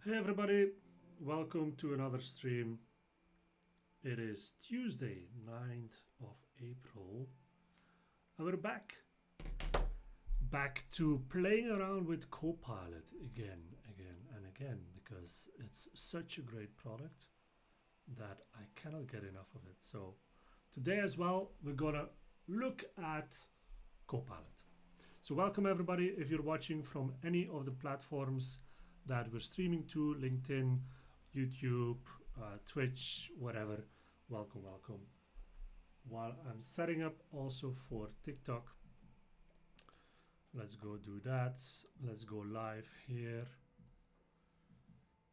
Hey everybody, welcome to another stream. It is Tuesday, 9th of April, and we're back to playing around with CoPilot again and again, because it's such a great product that I cannot get enough of it. So today as well, we're gonna look at CoPilot. So welcome everybody. If you're watching from any of the platforms that we're streaming to, LinkedIn, YouTube, Twitch, whatever, welcome. While I'm setting up also for TikTok, let's go do that. Let's go live here.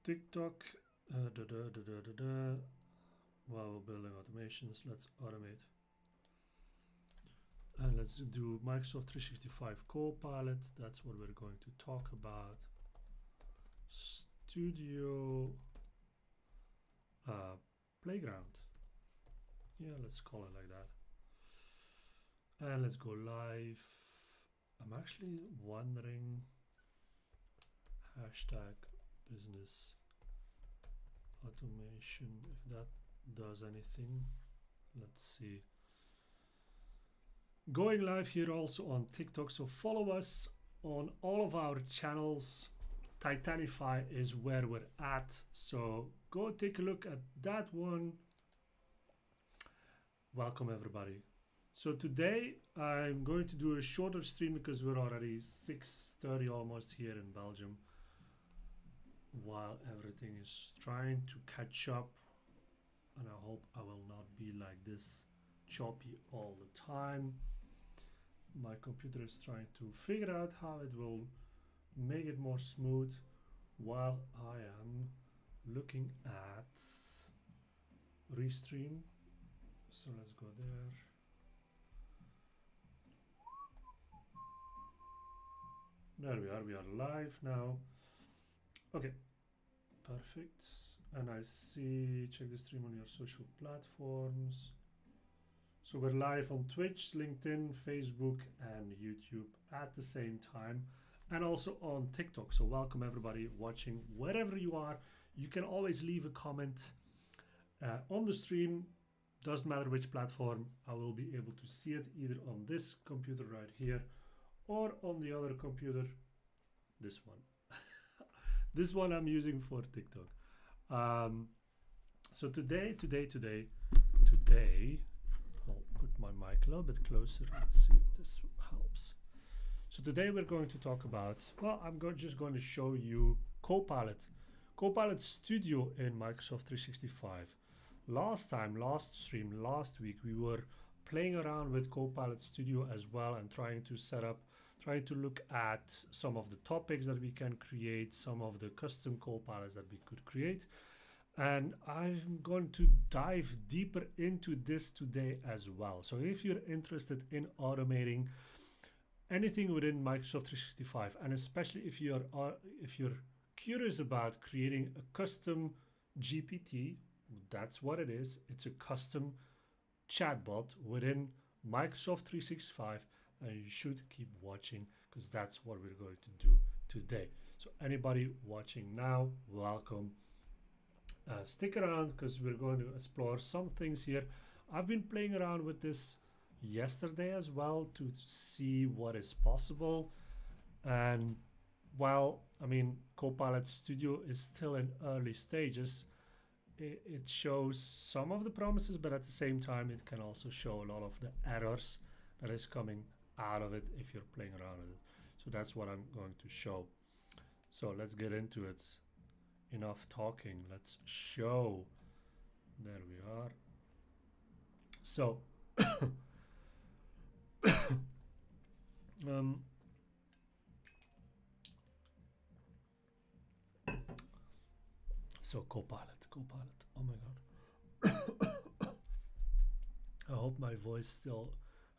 TikTok, while we're building automations, let's automate. And let's do Microsoft 365 Copilot. That's what we're going to talk about. Studio Playground. Yeah, let's call it like that. And let's go live. I'm actually wondering, hashtag business automation, if that does anything. Let's see. Going live here also on TikTok, so follow us on all of our channels. Titanify is where we're at, so go take a look at that one. Welcome everybody. So today I'm going to do a shorter stream because we're already 6:30 almost here in Belgium, while everything is trying to catch up, and I hope I will not be like this choppy all the time. My computer is trying to figure out how it will make it more smooth while I am looking at Restream. So let's go there. There we are live now. Okay, perfect. And I see, check the stream on your social platforms. So we're live on Twitch, LinkedIn, Facebook, and YouTube at the same time, and also on TikTok. So welcome everybody watching wherever you are. You can always leave a comment on the stream. Doesn't matter which platform. I will be able to see it either on this computer right here or on the other computer, this one. This one I'm using for TikTok. So today, I'll put my mic a little bit closer. Let's see if this helps. So today we're going to talk about, well, I'm just going to show you Copilot. Copilot Studio in Microsoft 365. Last stream, last week, we were playing around with Copilot Studio as well and trying to look at some of the topics that we can create, some of the custom Copilots that we could create. And I'm going to dive deeper into this today as well. So if you're interested in automating anything within Microsoft 365, and especially if you're curious about creating a custom GPT, that's what it is. It's a custom chatbot within Microsoft 365, and you should keep watching because that's what we're going to do today. So anybody watching now, welcome. Stick around because we're going to explore some things here. I've been playing around with this yesterday as well to see what is possible. And while, I mean, Copilot Studio is still in early stages, it shows some of the promises, but at the same time, it can also show a lot of the errors that is coming out of it if you're playing around with it. So that's what I'm going to show. So let's get into it. Enough talking, let's show. There we are. So so Copilot, oh my god. I hope my voice still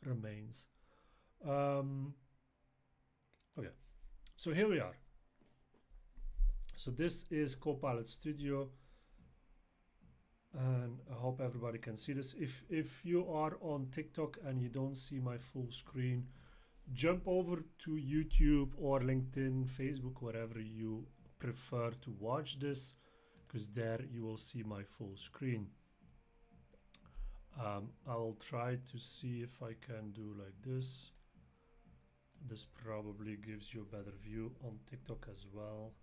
remains. Okay, so here we are. So this is Copilot Studio, and I hope everybody can see this. If you are on TikTok and you don't see my full screen, jump over to YouTube or LinkedIn, Facebook, wherever you prefer to watch this, because there you will see my full screen. I will try to see if I can do like this. This probably gives you a better view on TikTok as well.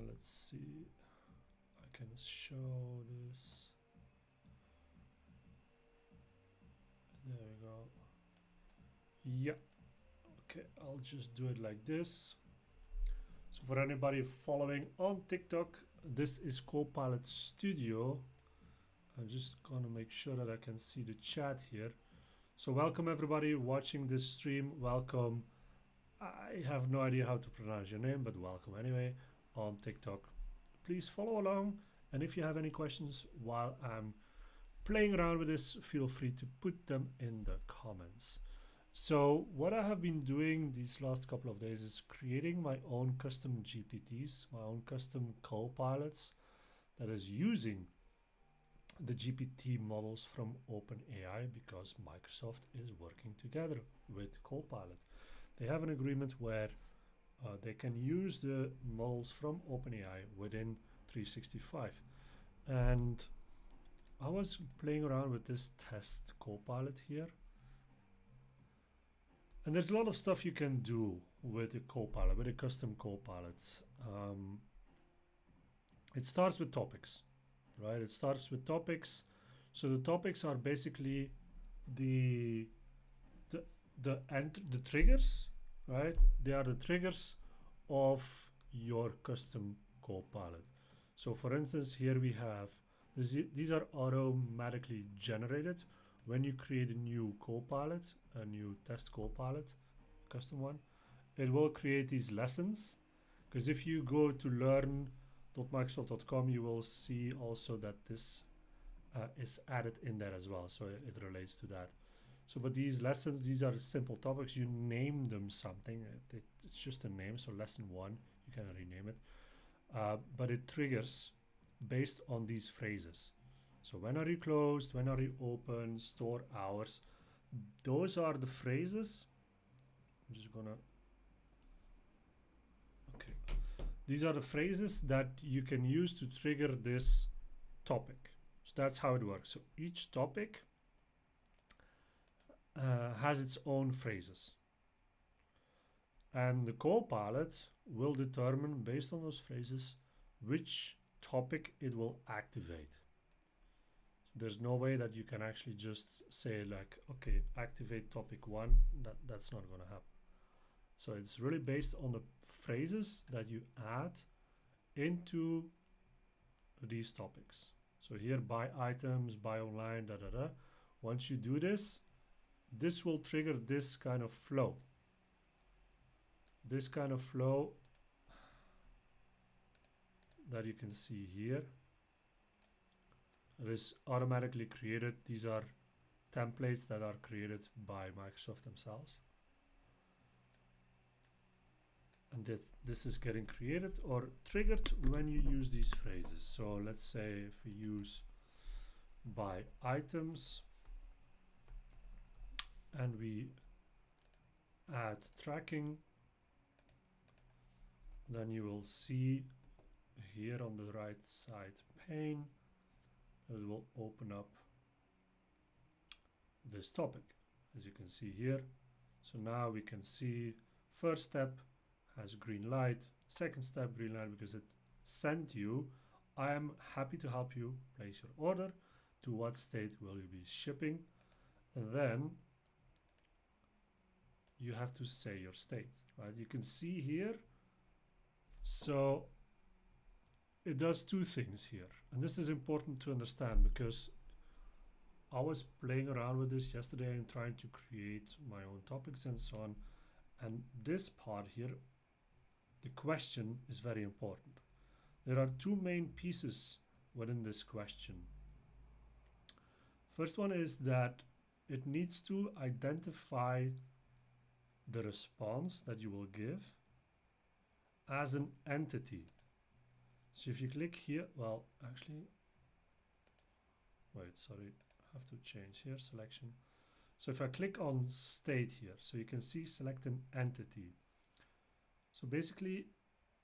Let's see. I can show this. There we go. Yeah. Okay, I'll just do it like this. So for anybody following on TikTok, this is CoPilot Studio. I'm just gonna make sure that I can see the chat here. So welcome everybody watching this stream. Welcome. I have no idea how to pronounce your name, but welcome anyway on TikTok. Please follow along, and if you have any questions while I'm playing around with this, feel free to put them in the comments. So what I have been doing these last couple of days is creating my own custom GPTs, my own custom copilots that is using the GPT models from OpenAI, because Microsoft is working together with Copilot. They have an agreement where they can use the models from OpenAI within 365. And I was playing around with this test Copilot here. And there's a lot of stuff you can do with a Copilot, with a custom Copilot. It starts with topics, right? It starts with topics. So the topics are basically the triggers, right? They are the triggers of your custom Copilot. So for instance, here we have these are automatically generated when you create a new Copilot, a new test Copilot, custom one. It will create these lessons, because if you go to learn.microsoft.com, you will see also that this is added in there as well. So it relates to that. So, but these lessons, these are simple topics. You name them something. It's just a name. So lesson 1, you can rename it. But it triggers based on these phrases. So when are you closed? When are you open? Store hours. Those are the phrases. I'm just gonna. Okay. These are the phrases that you can use to trigger this topic. So that's how it works. So each topic has its own phrases. And the Copilot will determine, based on those phrases, which topic it will activate. There's no way that you can actually just say like, okay, activate topic 1. That's not going to happen. So it's really based on the phrases that you add into these topics. So here, buy items, buy online, da da da. Once you do this, this will trigger this kind of flow. This kind of flow that you can see here. It is automatically created. These are templates that are created by Microsoft themselves. And this is getting created or triggered when you use these phrases. So let's say if we use buy items and we add tracking, then you will see here on the right side pane, it will open up this topic, as you can see here. So now we can see first step has green light, second step green light because it sent you, I am happy to help you place your order. To what state will you be shipping? And then you have to say your state, right? You can see here. So it does two things here. And this is important to understand because I was playing around with this yesterday and trying to create my own topics and so on. And this part here, the question is very important. There are two main pieces within this question. First one is that it needs to identify the response that you will give as an entity. So if you click here, well, actually, wait, sorry, I have to change here, selection. So if I click on state here, so you can see select an entity. So basically,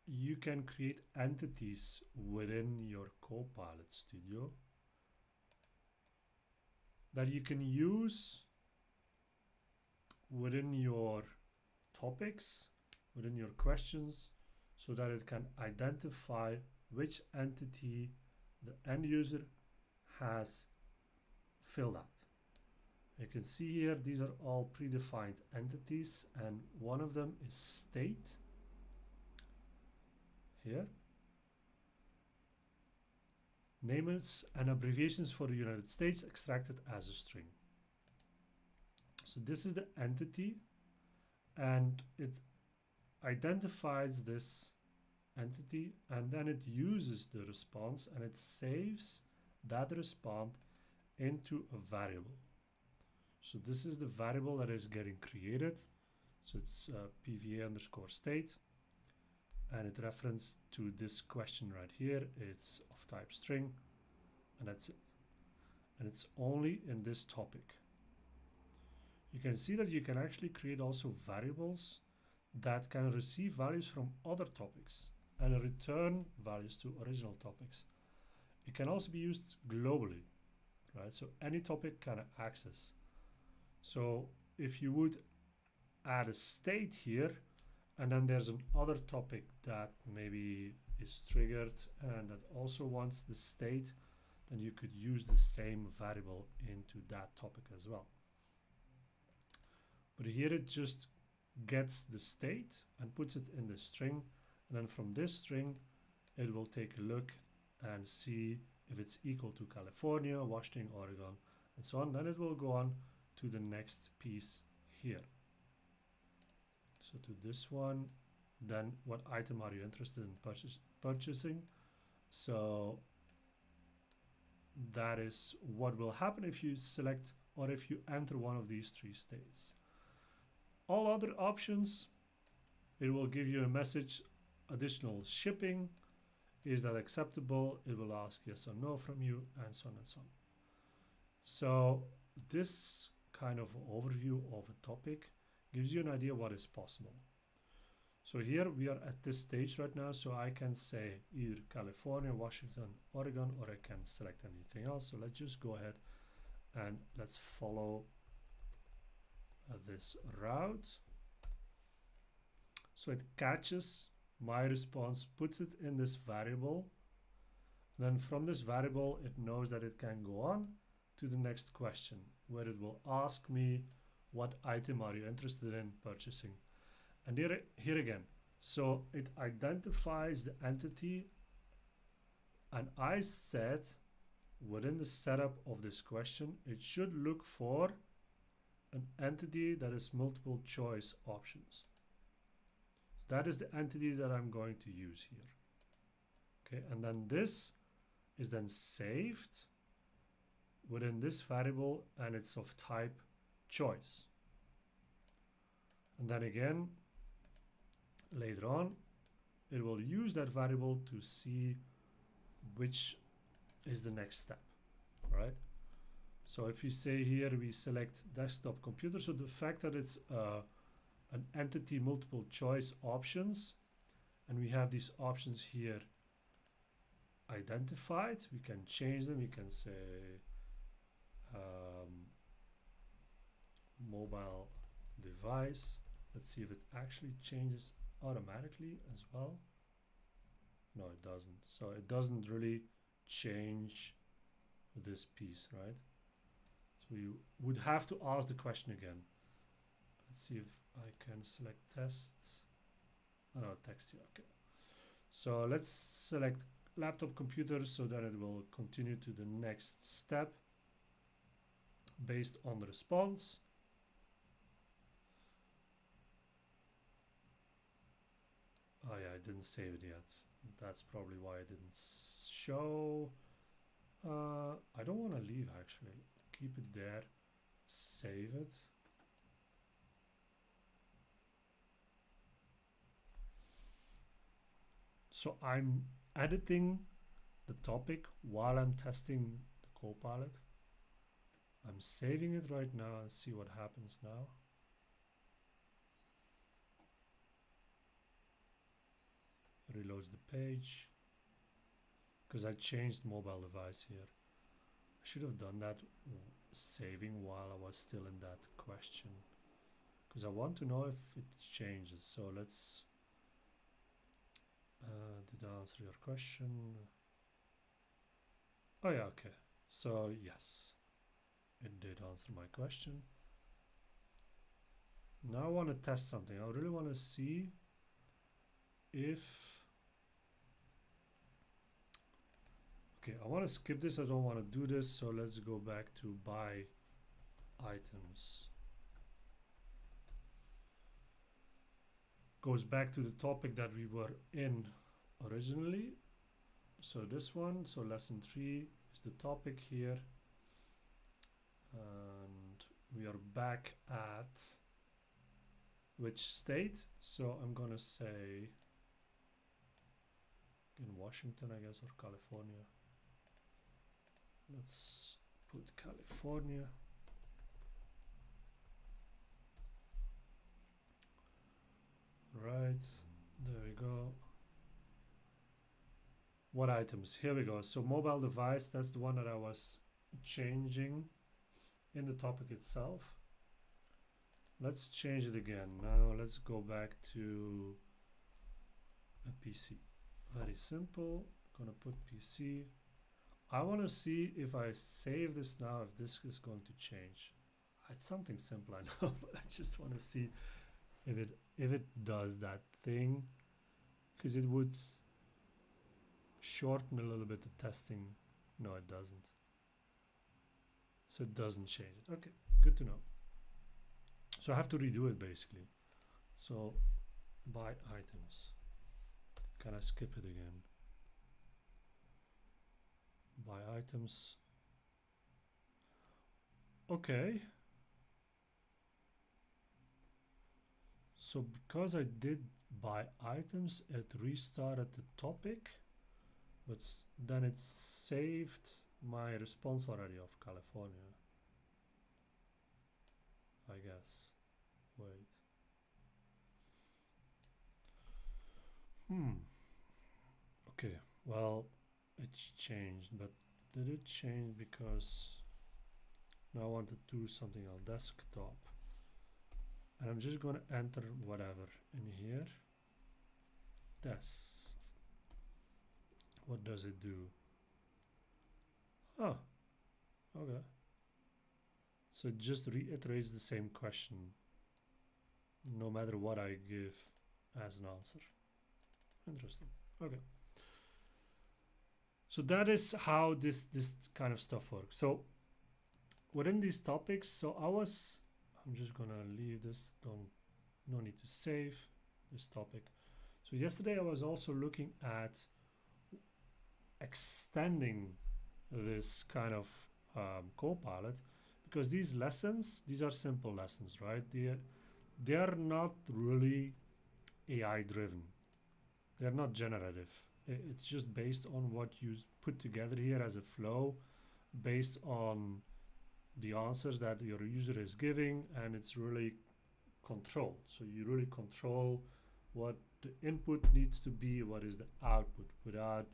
you can create entities within your CoPilot Studio that you can use within your topics, within your questions, so that it can identify which entity the end user has filled out. You can see here, these are all predefined entities, and one of them is state here. Names and abbreviations for the United States extracted as a string. So this is the entity, and it identifies this entity, and then it uses the response and it saves that response into a variable. So this is the variable that is getting created. So it's PVA underscore state, and it reference to this question right here. It's of type string, and that's it. And it's only in this topic. You can see that you can actually create also variables that can receive values from other topics and return values to original topics. It can also be used globally, right? So any topic can access. So if you would add a state here, and then there's another topic that maybe is triggered and that also wants the state, then you could use the same variable into that topic as well. But here it just gets the state and puts it in the string, and then from this string it will take a look and see if it's equal to California, Washington, Oregon, and so on. Then it will go on to the next piece here. So to this one, then what item are you interested in purchasing? So that is what will happen if you select or if you enter one of these three states. All other options, it will give you a message, additional shipping, is that acceptable? It will ask yes or no from you, and so on and so on. So this kind of overview of a topic gives you an idea what is possible. So here we are at this stage right now, so I can say either California, Washington, Oregon, or I can select anything else. So let's just go ahead and let's follow this route. So it catches my response, puts it in this variable. Then from this variable, it knows that it can go on to the next question, where it will ask me, what item are you interested in purchasing? And here again, so it identifies the entity, and I said within the setup of this question, it should look for an entity that is multiple choice options. So that is the entity that I'm going to use here. Okay, and then this is then saved within this variable, and it's of type choice. And then again, later on, it will use that variable to see which is the next step, right? So if you say here, we select desktop computer, so the fact that it's an entity multiple choice options, and we have these options here identified, we can change them. We can say mobile device. Let's see if it actually changes automatically as well. No, it doesn't. So it doesn't really change this piece, right? So you would have to ask the question again. Let's see if I can select tests. Oh, no, text here, okay. So let's select laptop computer, so that it will continue to the next step based on the response. Oh yeah, I didn't save it yet. That's probably why it didn't show. I don't want to leave actually. Keep it there. Save it. So I'm editing the topic while I'm testing the CoPilot. I'm saving it right now and see what happens now. reloads the page because I changed mobile device here. I should have done that saving while I was still in that question, because I want to know if it changes. So let's did I answer your question? Oh yeah, okay. So yes, it did answer my question. Now I want to test something. I really want to see if... Okay, I want to skip this. I don't want to do this. So let's go back to buy items. Goes back to the topic that we were in originally. So this one, so lesson 3 is the topic here. And we are back at which state? So I'm gonna say in Washington, I guess, or California. Let's put California. Right, there we go. What items? Here we go. So mobile device, that's the one that I was changing in the topic itself. Let's change it again. Now let's go back to a PC. Very simple. Gonna put PC. I want to see if I save this now, if this is going to change. It's something simple, I know, but I just want to see if it does that thing, because it would shorten a little bit the testing. No, it doesn't. So it doesn't change it. Okay, good to know. So I have to redo it basically. So buy items. Can I skip it again? Buy items. Okay. So because I did buy items, it restarted the topic, but then it saved my response already of California, I guess. Wait. Okay, well, it's changed, but did it change because now I want to do something on desktop? And I'm just going to enter whatever in here. Test. What does it do? Oh, okay. So it just reiterates the same question no matter what I give as an answer. Interesting. Okay. So that is how this kind of stuff works. So within these topics, so I'm just gonna leave this, no need to save this topic. So yesterday I was also looking at extending this kind of CoPilot, because these lessons, these are simple lessons, right? They are not really AI driven. They're not generative. It's just based on what you put together here as a flow, based on the answers that your user is giving, and it's really controlled. So you really control what the input needs to be, what is the output, without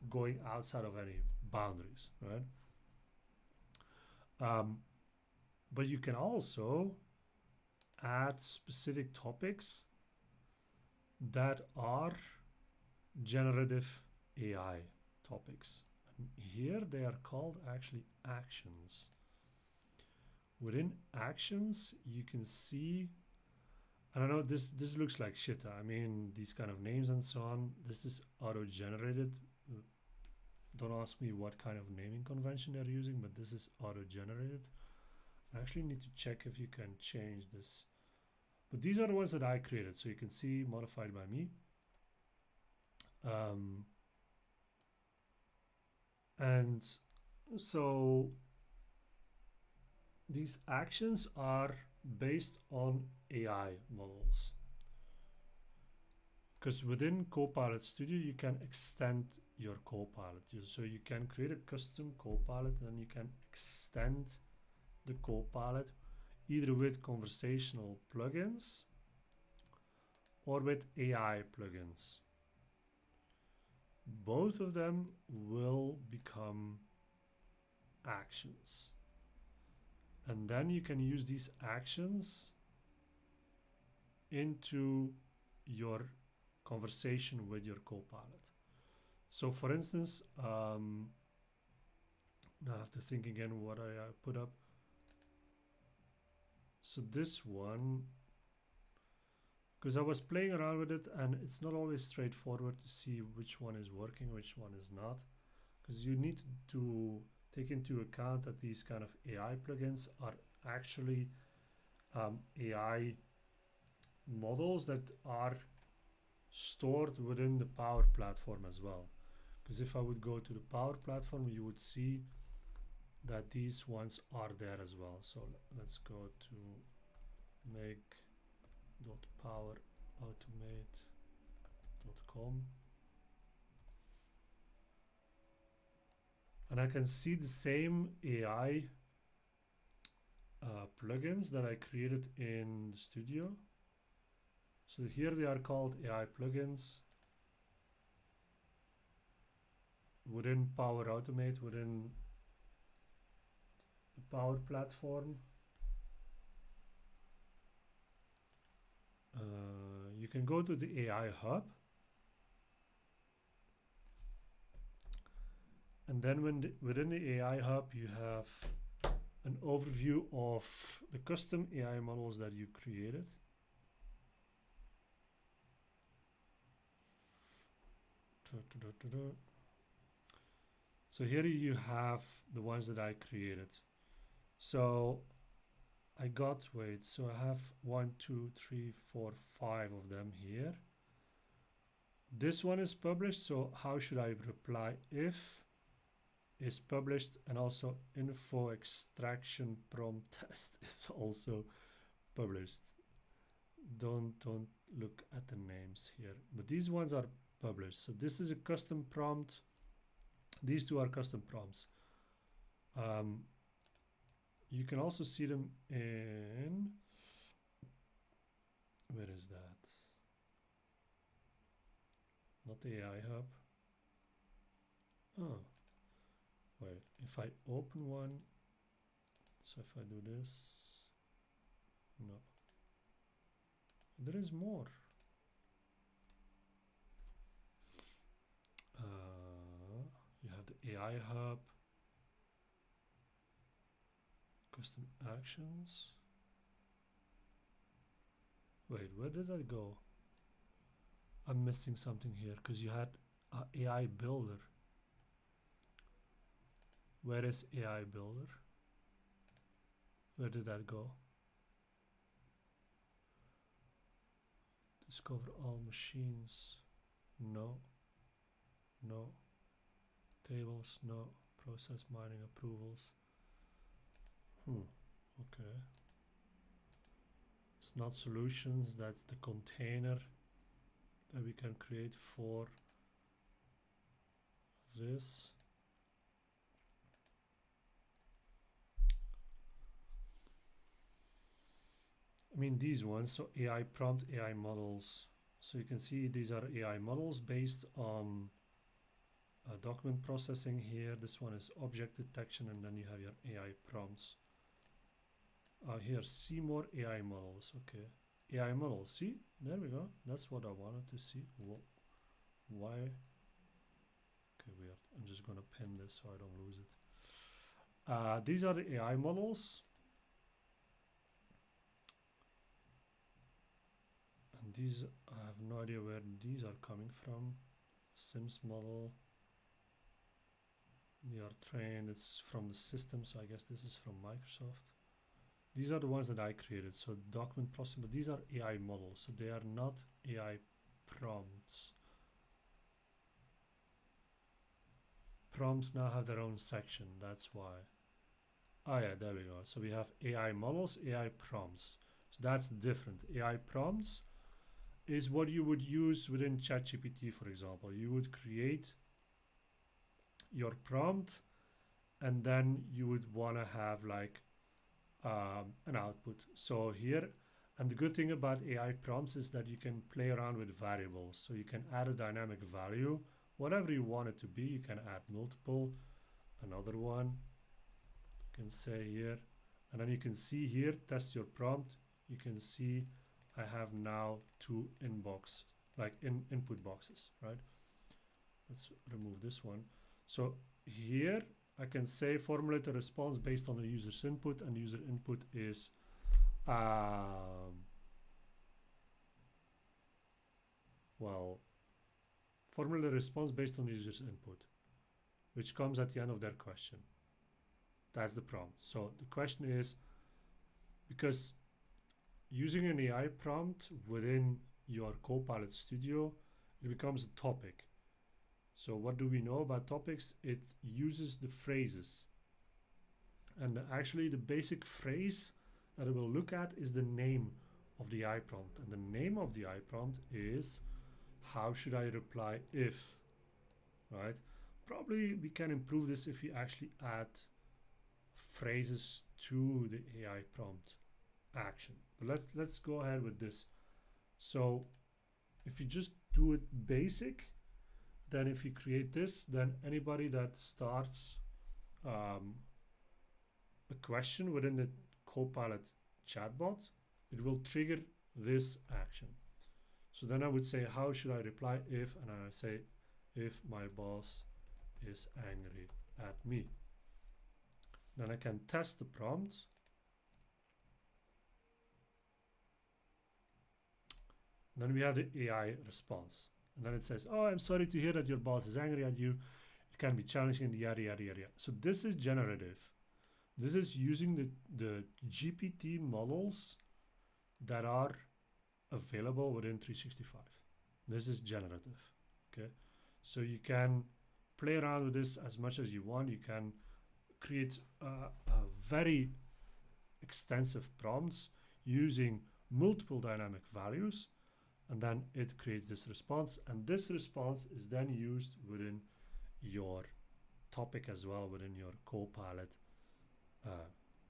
going outside of any boundaries, right? But you can also add specific topics that are generative AI topics. And here they are called actually actions. Within actions, you can see, I don't know, this looks like shit. I mean, these kind of names and so on, this is auto-generated. Don't ask me what kind of naming convention they're using, but this is auto-generated. I actually need to check if you can change this. But these are the ones that I created, so you can see modified by me. And so these actions are based on AI models. Because within CoPilot Studio, you can extend your CoPilot. So you can create a custom CoPilot and you can extend the CoPilot either with conversational plugins or with AI plugins. both of them will become actions. And then you can use these actions into your conversation with your Copilot. So for instance, now I have to think again what I put up. So this one, because I was playing around with it and it's not always straightforward to see which one is working, which one is not, because you need to take into account that these kind of AI plugins are actually AI models that are stored within the Power Platform as well. Because if I would go to the Power Platform, you would see that these ones are there as well. So let's go to make.powerautomate.com, and I can see the same AI plugins that I created in the studio. So here they are called AI plugins within Power Automate, within the Power Platform. You can go to the AI Hub, and then within the AI Hub you have an overview of the custom AI models that you created. So here you have the ones that I created. So I got, wait, so I have 1, 2, 3, 4, 5 of them here. This one is published, so how should I reply if is published, and also info extraction prompt test is also published. Don't look at the names here, but these ones are published. So this is a custom prompt. These two are custom prompts. You can also see them in, where is that? Not the AI Hub. Oh, wait, if I open one, so if I do this, no, there is more. You have the AI Hub, custom actions. Wait, where did I go? I'm missing something here, because you had AI Builder. Where is AI Builder? Where did that go? Discover all machines. No. No. Tables. No. Process mining approvals. Okay. It's not solutions, that's the container that we can create for this. I mean these ones, so AI prompt, AI models. So you can see these are AI models based on document processing here. This one is object detection, and then you have your AI prompts. Here, see more AI models. Okay, AI models. See, there we go. That's what I wanted to see. Why? Okay, weird. I'm just gonna pin this so I don't lose it. These are the AI models. And these, I have no idea where these are coming from. Sims model. They are trained, it's from the system, so I guess this is from Microsoft. These are the ones that I created, so document processing, but these are AI models, so they are not AI prompts. Prompts now have their own section, that's why. Oh yeah, there we go. So we have AI models, AI prompts. So that's different. AI prompts is what you would use within ChatGPT, for example. You would create your prompt, and then you would want to have like an output. So here, and the good thing about AI prompts is that you can play around with variables. So you can add a dynamic value whatever you want it to be. You can add multiple, another one, you can say here, and then you can see here, test your prompt. You can see I have now two input boxes, right? Let's remove this one. So here I can say formulate a response based on the user's input, and user input is well, formulate a response based on the user's input, which comes at the end of their question. That's the prompt. So the question is, because using an AI prompt within your Copilot Studio, it becomes a topic. So what do we know about topics? It uses the phrases. And actually the basic phrase that it will look at is the name of the AI prompt. And the name of the AI prompt is, how should I reply if, right? Probably we can improve this if we actually add phrases to the AI prompt action. But let's go ahead with this. So if you just do it basic, then if you create this, then anybody that starts a question within the Copilot chatbot, it will trigger this action. So then I would say, how should I reply if, and I say, if my boss is angry at me. Then I can test the prompt. Then we have the AI response. And then it says, oh, I'm sorry to hear that your boss is angry at you. It can be challenging, yada, yada, yada. So this is generative. This is using the GPT models that are available within 365. This is generative, okay? So you can play around with this as much as you want. You can create very extensive prompts using multiple dynamic values, and then it creates this response, and this response is then used within your topic as well, within your Copilot,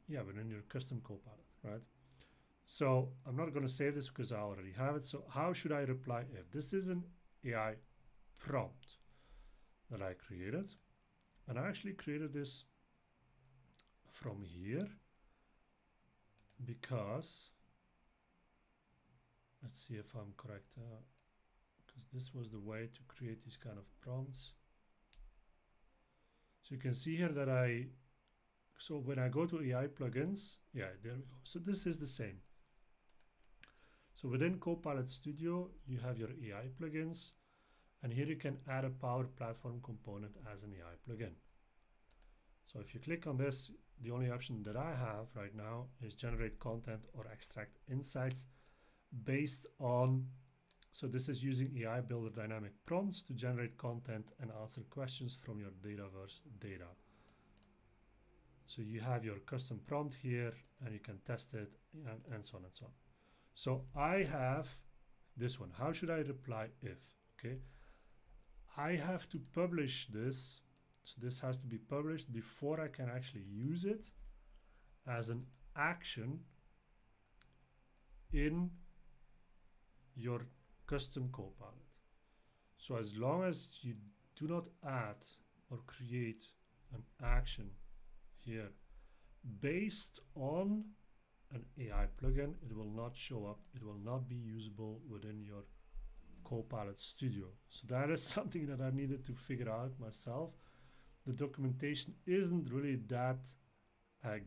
within your custom Copilot, right? So I'm not going to save this because I already have it. So how should I reply if? This is an AI prompt that I created, and I actually created this from here because let's see if I'm correct, because this was the way to create these kind of prompts. So you can see here that so when I go to AI plugins, yeah, there we go. So this is the same. So within Copilot Studio, you have your AI plugins, and here you can add a Power Platform component as an AI plugin. So if you click on this, the only option that I have right now is generate content or extract insights based on, so this is using AI Builder dynamic prompts to generate content and answer questions from your Dataverse data. So you have your custom prompt here, and you can test it, and so on and so on. So I have this one. How should I reply if? Okay, I have to publish this. So this has to be published before I can actually use it as an action in your custom Copilot. So as long as you do not add or create an action here based on an AI plugin, it will not show up. It will not be usable within your Copilot Studio. So that is something that I needed to figure out myself. The documentation isn't really that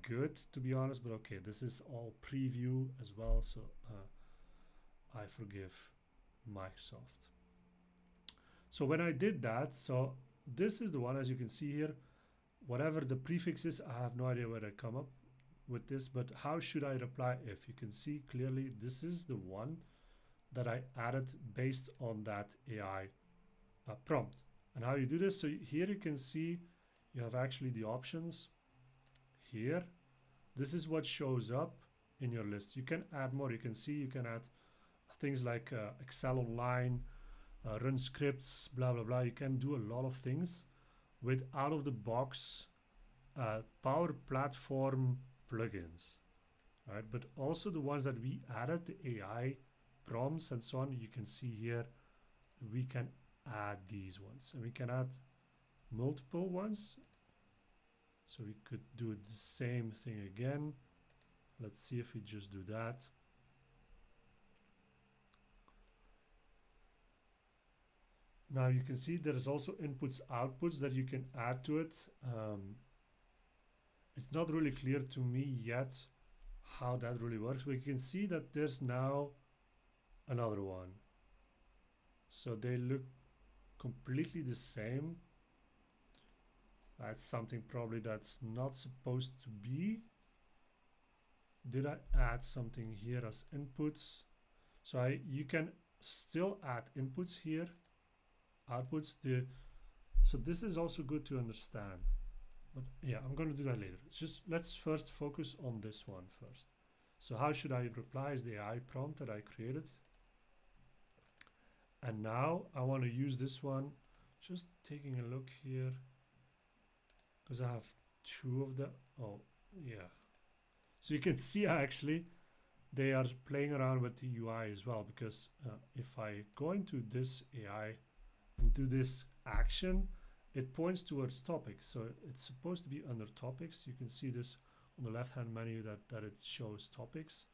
good, to be honest, but okay, this is all preview as well, so I forgive Microsoft. So when I did that, so this is the one, as you can see here, whatever the prefix is, I have no idea where I come up with this, but how should I reply if? You can see clearly this is the one that I added based on that AI prompt. And how you do this, so here you can see you have actually the options here. This is what shows up in your list. You can add more. You can see you can add things like Excel Online, run scripts, blah, blah, blah. You can do a lot of things with out-of-the-box Power Platform plugins, right? But also the ones that we added, the AI prompts and so on, you can see here, we can add these ones, and we can add multiple ones. So we could do the same thing again. Let's see if we just do that. Now you can see there is also inputs, outputs that you can add to it. It's not really clear to me yet how that really works, but you can see that there's now another one. So they look completely the same. That's something probably that's not supposed to be. Did I add something here as inputs? So you can still add inputs here, outputs. So this is also good to understand. But yeah, I'm going to do that later. It's just let's first focus on this one first. So how should I reply is the AI prompt that I created. And now I want to use this one. Just taking a look here, because I have two of them. Oh, yeah. So you can see actually they are playing around with the UI as well, because if I go into this AI and do this action, it points towards topics. So it's supposed to be under topics. You can see this on the left hand menu that it shows topics.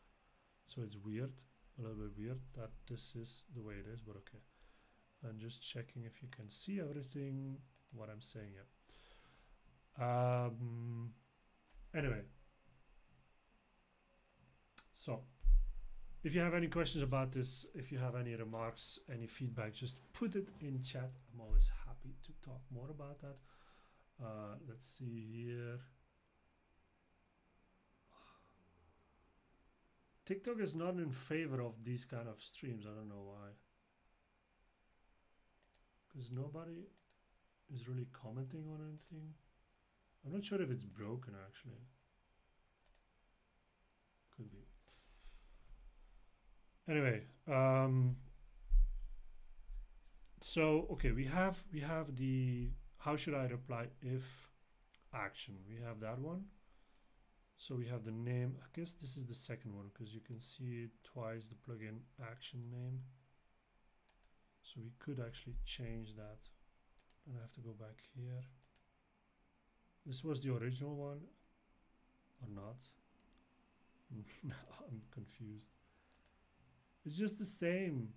So it's weird, a little bit weird that this is the way it is, but okay. I'm just checking if you can see everything, what I'm saying here. Anyway, so if you have any questions about this, if you have any remarks, any feedback, just put it in chat. I'm always happy to talk more about that. Let's see here. TikTok is not in favor of these kind of streams. I don't know why. Because nobody is really commenting on anything. I'm not sure if it's broken actually. Could be. Anyway, so okay, we have the how should I reply if action. We have that one. So we have the name. I guess this is the second one because you can see it twice, the plugin action name. So we could actually change that. And I have to go back here. This was the original one or not? No, I'm confused. It's just the same.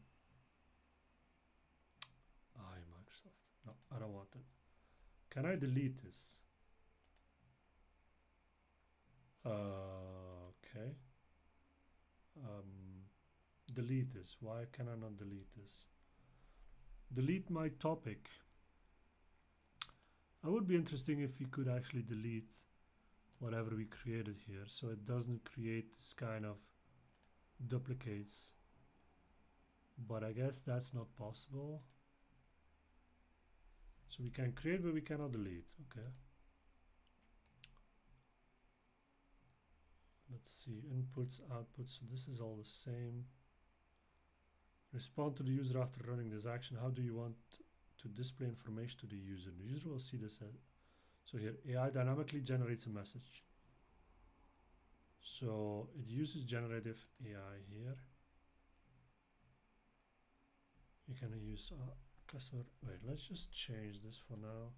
Microsoft. No, I don't want it. Can I delete this? Okay. Delete this. Why can I not delete this? Delete my topic. It would be interesting if we could actually delete whatever we created here, so it doesn't create this kind of duplicates. But I guess that's not possible. So we can create, but we cannot delete. Okay. Let's see, inputs, outputs. So this is all the same. Respond to the user after running this action. How do you want to display information to the user? The user will see this. So here, AI dynamically generates a message. So it uses generative AI here. You can use customer. Wait, let's just change this for now.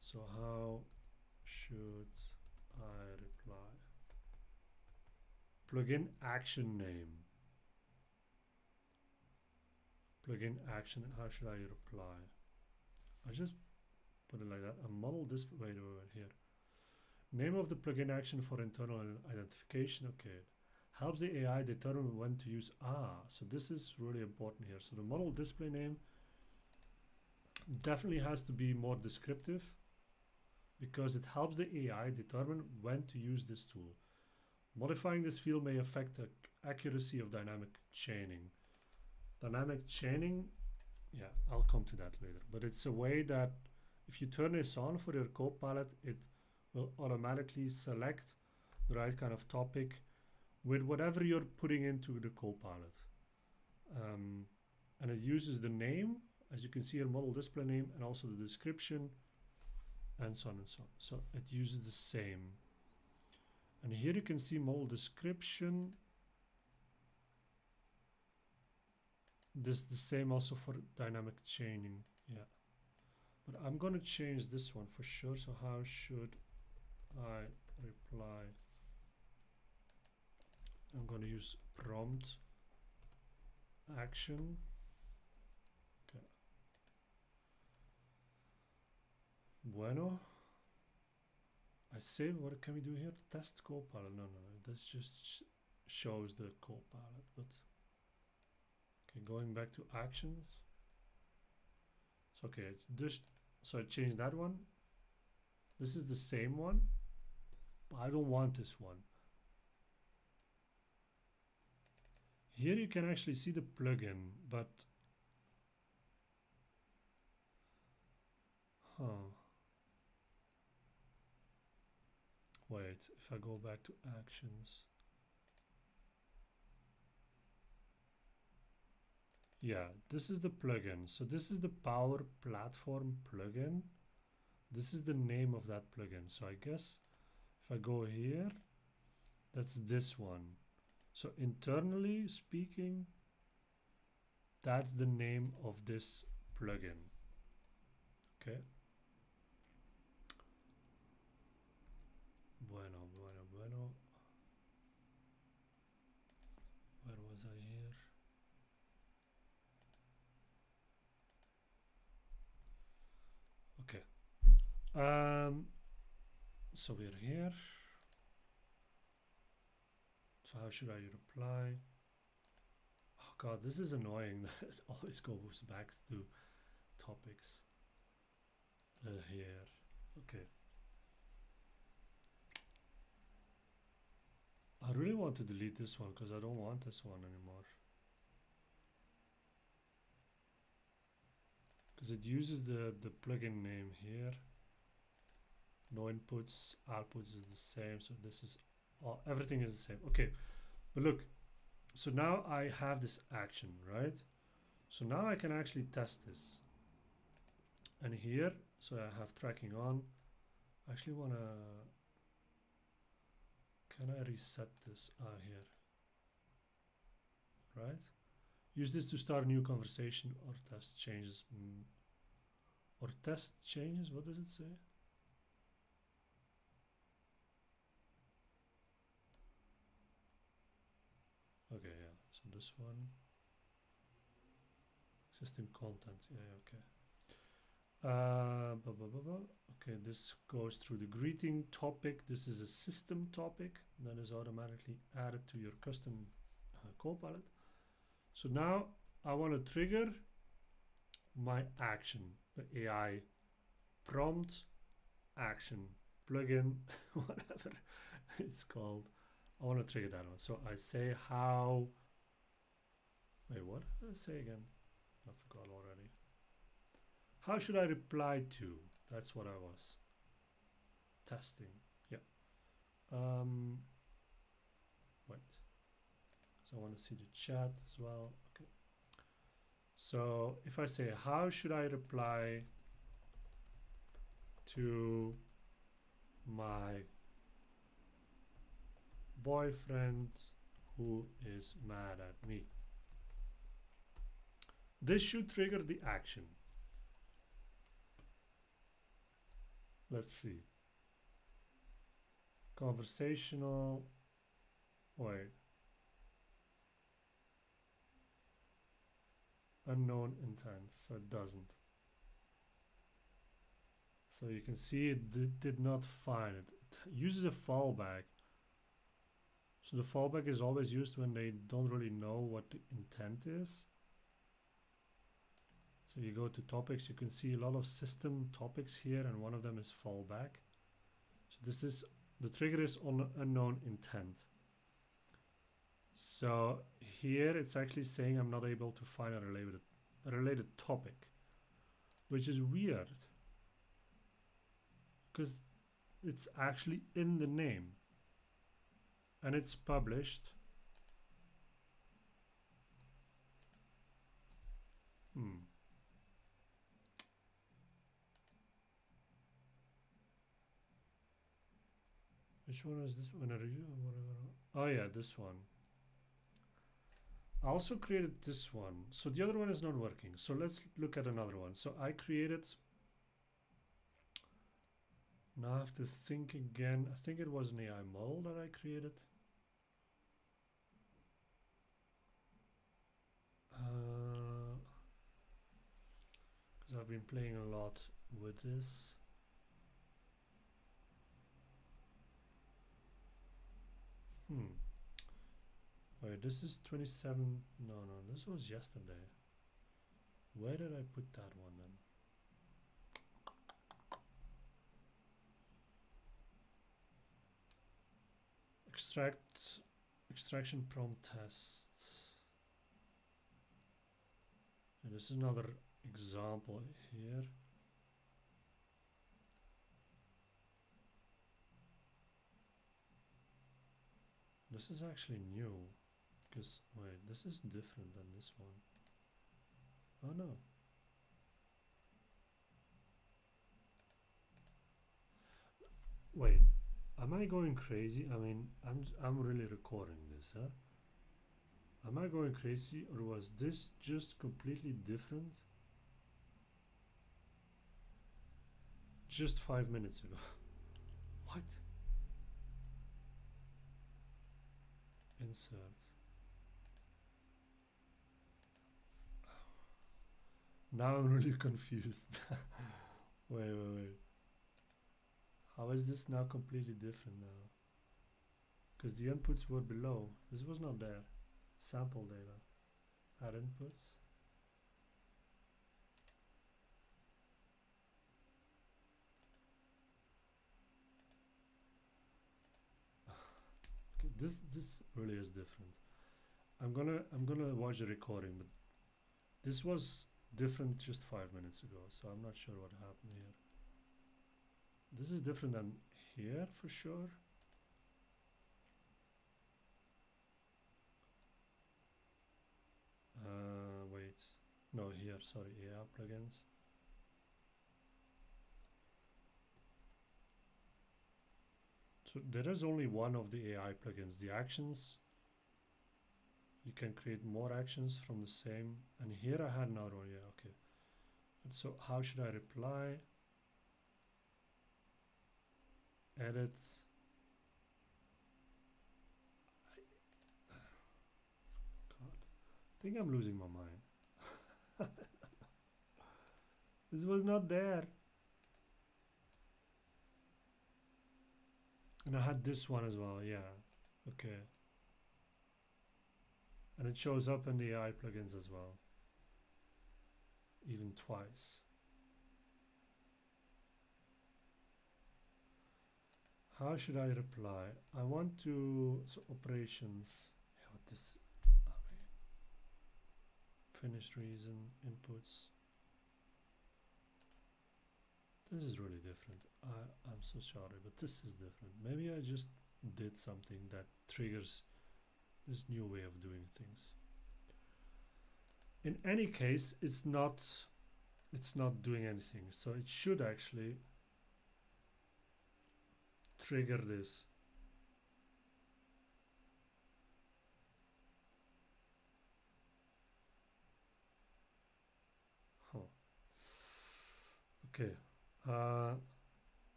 So how should I reply? Plugin action name. Plugin action. How should I reply? I just put it like that. A model display. Wait, here. Name of the plugin action for internal identification. Okay. Helps the AI determine when to use. So this is really important here. So the model display name definitely has to be more descriptive because it helps the AI determine when to use this tool. Modifying this field may affect the accuracy of dynamic chaining. Dynamic chaining, yeah, I'll come to that later. But it's a way that if you turn this on for your CoPilot, it will automatically select the right kind of topic with whatever you're putting into the CoPilot. And it uses the name, as you can see here, model display name, and also the description, and so on and so on. So it uses the same. And here you can see model description. this the same also for dynamic chaining. Yeah, but I'm gonna change this one for sure. So how should I reply? I'm gonna use prompt action. Okay. Bueno. I save. What can we do here? Test CoPilot. No, this just shows the CoPilot. But okay, going back to actions. So okay, this. So I changed that one. This is the same one, but I don't want this one. Here you can actually see the plugin, but wait, if I go back to actions. Yeah, this is the plugin. So this is the Power Platform plugin. This is the name of that plugin. So I guess if I go here, that's this one. So internally speaking, that's the name of this plugin. Okay. Bueno. Where was I here? Okay. So we're here. So how should I reply? Oh god, this is annoying that it always goes back to topics. Here. Okay. I really want to delete this one because I don't want this one anymore. Because it uses the plugin name here. No inputs, outputs is the same. So this is all, everything is the same. Okay, but look, so now I have this action, right? So now I can actually test this. And here, so I have tracking on. I actually want to, can I reset this? Here, right? Use this to start a new conversation or test changes. Or test changes, what does it say? Okay, yeah, so this one. Existing content, yeah, okay. Okay, this goes through the greeting topic. This is a system topic that is automatically added to your custom CoPilot. So now I want to trigger my action, the AI prompt action plugin, whatever it's called. I want to trigger that one. So I say how. Wait, what did I say again? I forgot already. How should I reply to? That's what I was testing. Yeah. Wait. So I want to see the chat as well. Okay. So if I say, how should I reply to my boyfriend who is mad at me? This should trigger the action. Let's see. Conversational. Wait. Unknown intent. So it doesn't. So you can see it did not find it. It uses a fallback. So the fallback is always used when they don't really know what the intent is. So you go to topics, you can see a lot of system topics here, and one of them is fallback. So this is, the trigger is on unknown intent. So here it's actually saying I'm not able to find a related topic, which is weird because it's actually in the name and it's published. Which one is this one? A review or whatever? Oh yeah, this one. I also created this one. So the other one is not working. So let's look at another one. So I created, now I have to think again. I think it was an AI model that I created. Because I've been playing a lot with this. Wait, this is 27. No, this was yesterday. Where did I put that one then? Extraction prompt tests. And this is another example here. This is actually new, because wait, this is different than this one. Oh no. Wait, am I going crazy? I mean, I'm really recording this, huh? Am I going crazy, or was this just completely different? Just 5 minutes ago. What? Insert. Now I'm really confused. Wait. How is this now completely different now? Because the inputs were below. This was not there. Sample data. Add inputs. Okay, this really is different. I'm gonna watch the recording, but this was different just 5 minutes ago, so I'm not sure what happened here. This is different than here for sure. Wait, no, here, sorry, AI plugins. So there is only one of the AI plugins. The actions, you can create more actions from the same, and here I had another one, yeah, okay. So how should I reply? Edit. God, I think I'm losing my mind. This was not there. And I had this one as well, yeah, okay. And it shows up in the AI plugins as well, even twice. How should I reply? I want to, so operations, yeah, what this, okay. Finished reason, inputs. This is really different. I'm so sorry, but this is different. Maybe I just did something that triggers this new way of doing things. In any case, it's not doing anything. So it should actually trigger this. Huh. Okay.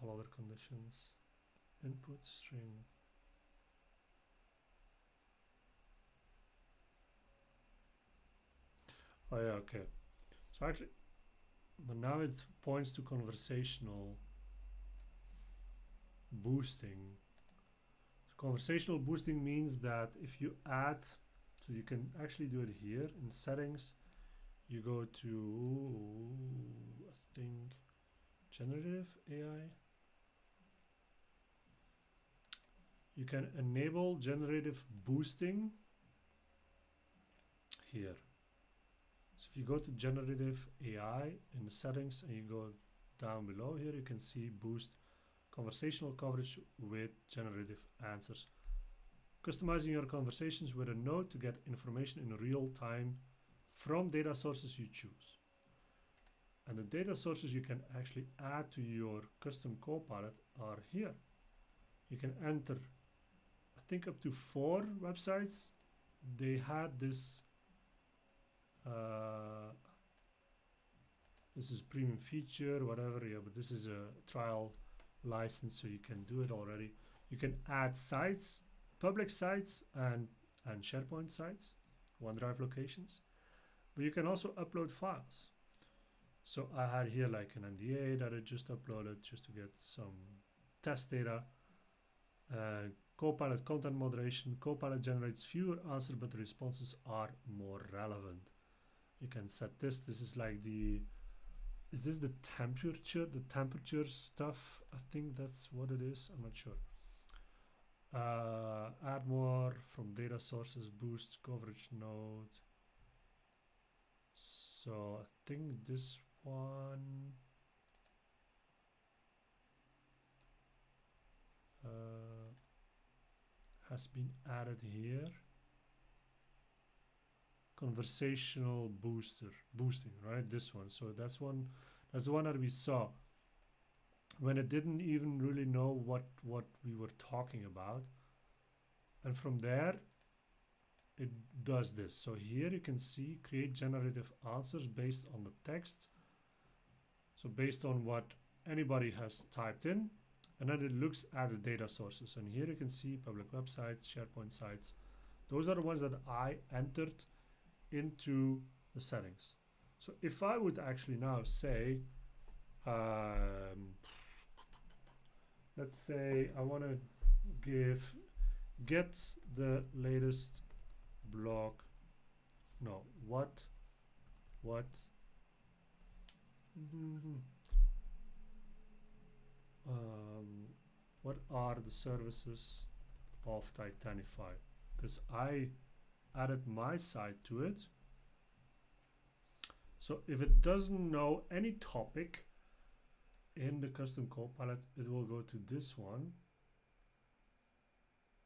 All other conditions. Input string. Oh yeah, okay. So actually, but now it points to conversational boosting. So conversational boosting means that if you add, so you can actually do it here in settings, you go to, I think, generative AI. You can enable generative boosting here. So if you go to generative AI in the settings and you go down below here, you can see boost conversational coverage with generative answers. Customizing your conversations with a node to get information in real time from data sources you choose. And the data sources you can actually add to your custom CoPilot are here. You can enter, I think up to 4 websites, they had this. This is premium feature, whatever. Yeah, but this is a trial license, so you can do it already. You can add sites, public sites, and SharePoint sites, OneDrive locations. But you can also upload files. So I had here like an NDA that I just uploaded just to get some test data. CoPilot content moderation. CoPilot generates fewer answers, but the responses are more relevant. You can set this. This is like the, is this the temperature? The temperature stuff? I think that's what it is. I'm not sure. Add more from data sources, boost coverage node. So I think this one has been added here. Conversational boosting, right? This one. So that's the one that we saw when it didn't even really know what we were talking about. And from there, it does this. So here you can see create generative answers based on the text. So based on what anybody has typed in, and then it looks at the data sources. And here you can see public websites, SharePoint sites. Those are the ones that I entered into the settings. So if I would actually now say, let's say I want to get the latest blog, no, what are the services of Titanify? Because I added my site to it. So if it doesn't know any topic in the custom CoPilot, it will go to this one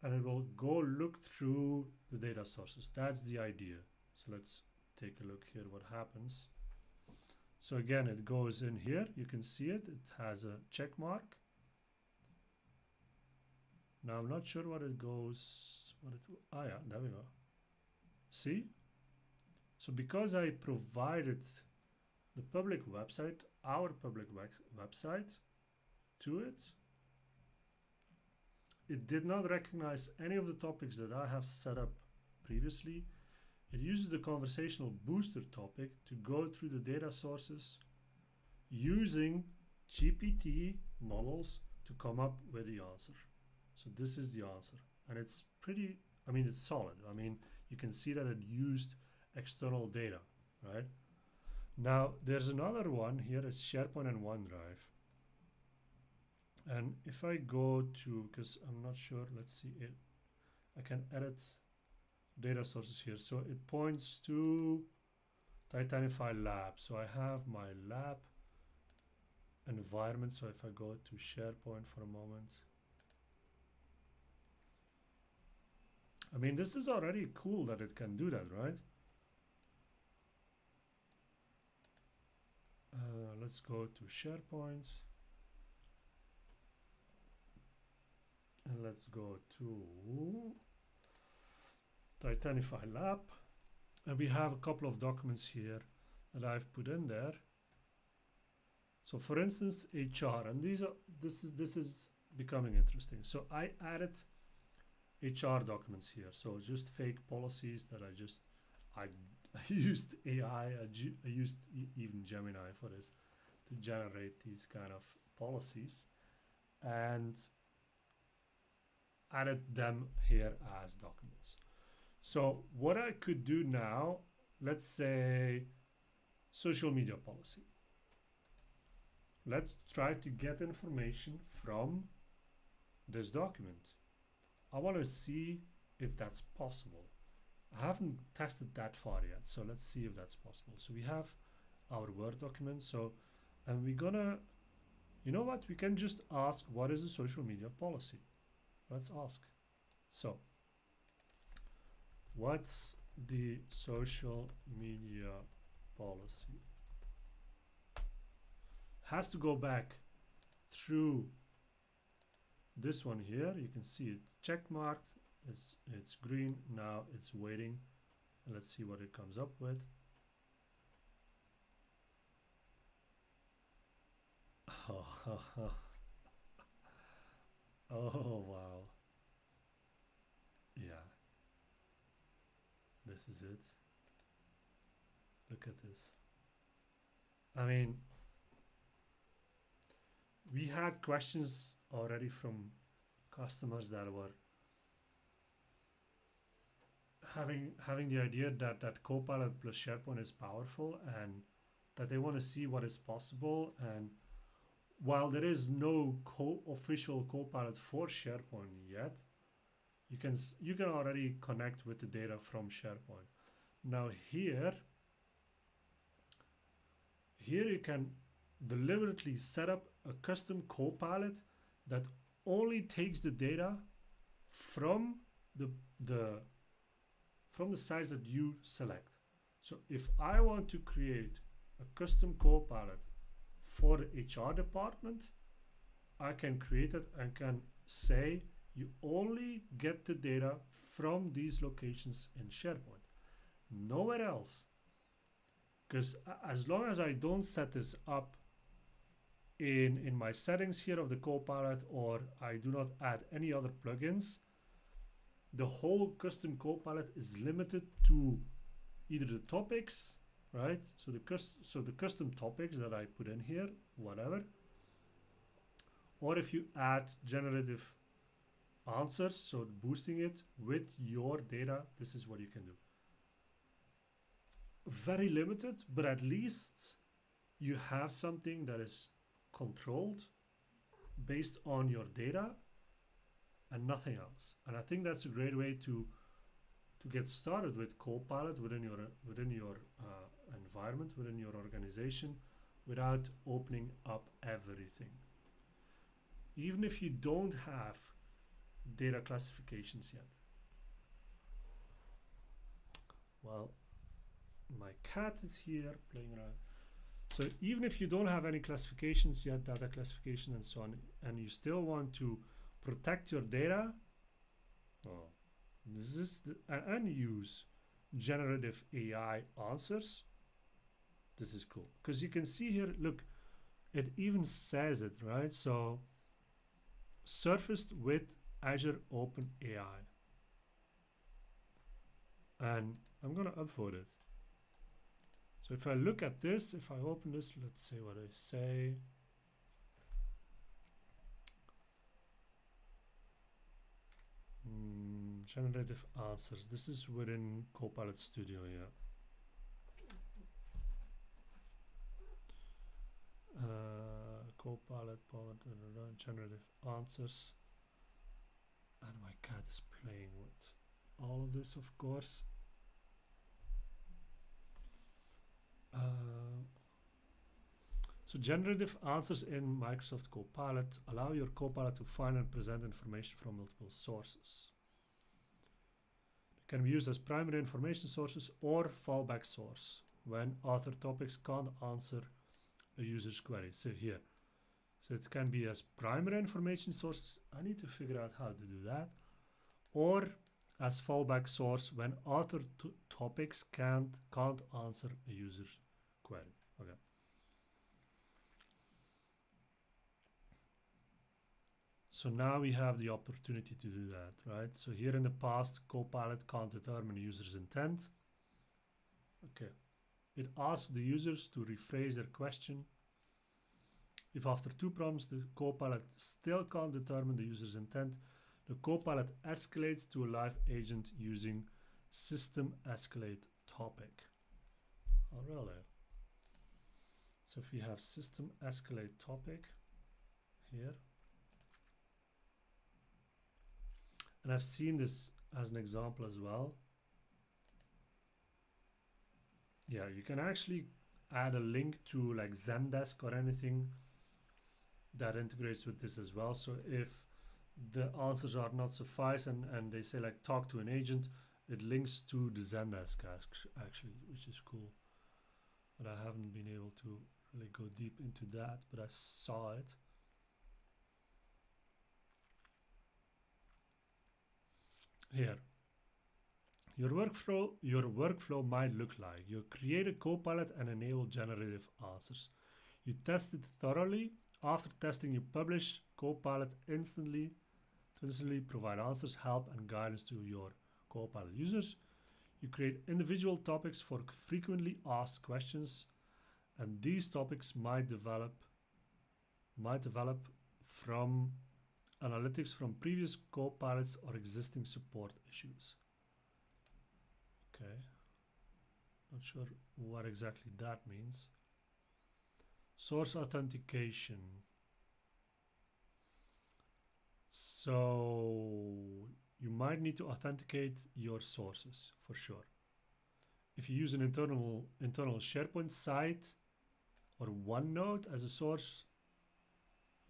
and it will go look through the data sources. That's the idea. So let's take a look here what happens. So again, it goes in here. You can see it. It has a check mark. Now I'm not sure what it goes. Yeah, there we go. See? So because I provided the public website, our public website to it, it did not recognize any of the topics that I have set up previously. It uses the conversational booster topic to go through the data sources using GPT models to come up with the answer. So this is the answer, and it's pretty, I mean, it's solid. I mean, you can see that it used external data, right? Now, there's another one here, it's SharePoint and OneDrive. And if I go to, because I'm not sure, let's see it, I can edit data sources here. So it points to Titanify lab. So I have my lab environment. So if I go to SharePoint for a moment, I mean, this is already cool that it can do that, right? Let's go to SharePoint. And let's go to Titanify lab. And we have a couple of documents here that I've put in there. So for instance, HR, and this is becoming interesting. So I added HR documents here. So just fake policies that I used AI, I used even Gemini for this to generate these kind of policies and added them here as documents. So what I could do now, let's say social media policy. Let's try to get information from this document. I want to see if that's possible. I haven't tested that far yet, so let's see if that's possible. So we have our Word document. So, and we're gonna, you know what? We can just ask, what is a social media policy? Let's ask. So, what's the social media policy? Has to go back through this one here. You can see it check marked. it's green. Now it's waiting. And let's see what it comes up with. Oh wow. Yeah. This is it. Look at this. I mean, we had questions already from customers that were having the idea that Copilot plus SharePoint is powerful and that they want to see what is possible. And while there is no official Copilot for SharePoint yet, you can already connect with the data from SharePoint. Now here you can deliberately set up a custom Copilot that only takes the data from the sites that you select. So if I want to create a custom Copilot for the HR department, I can create it and can say you only get the data from these locations in SharePoint, nowhere else. Because as long as I don't set this up in my settings here of the Copilot, or I do not add any other plugins, the whole custom Copilot is limited to either the topics, right? So the custom topics that I put in here, whatever. Or if you add generative answers, so boosting it with your data, this is what you can do. Very limited, but at least you have something that is controlled based on your data and nothing else. And I think that's a great way to get started with Copilot within your environment, within your organization, without opening up everything. Even if you don't have data classifications yet. Well, my cat is here playing around. So even if you don't have any classifications yet, data classification and so on, and you still want to protect your data, this is and use generative AI answers. This is cool because you can see here, look, it even says it, right? So surfaced with Azure OpenAI. And I'm going to upvote it. So if I look at this, if I open this, let's see what I say. Generative answers. This is within Copilot Studio, yeah. Copilot, generative answers. And my cat is playing with all of this, of course. So generative answers in Microsoft Copilot allow your Copilot to find and present information from multiple sources. It can be used as primary information sources or fallback source when author topics can't answer a user's query. So here, so it can be as primary information sources. I need to figure out how to do that. Or as fallback source when author topics can't answer a user's query. Okay. So now we have the opportunity to do that, right? So here in the past, Copilot can't determine a user's intent. Okay. It asks the users to rephrase their question. If after 2 prompts the Copilot still can't determine the user's intent, the Copilot escalates to a live agent using system escalate topic. Oh, really? So if we have system escalate topic here, and I've seen this as an example as well. Yeah, you can actually add a link to like Zendesk or anything that integrates with this as well. So if the answers are not suffice and they say like talk to an agent, it links to the Zendesk actually, which is cool. But I haven't been able to really go deep into that, but I saw it. here. Your workflow might look like you create a Copilot and enable generative answers. You test it thoroughly. After testing, you publish Copilot instantly to instantly provide answers, help, and guidance to your Copilot users. You create individual topics for frequently asked questions, and these topics might develop from analytics from previous Copilots or existing support issues. Okay, not sure what exactly that means. Source authentication. So you might need to authenticate your sources for sure. If you use an internal SharePoint site or OneNote as a source,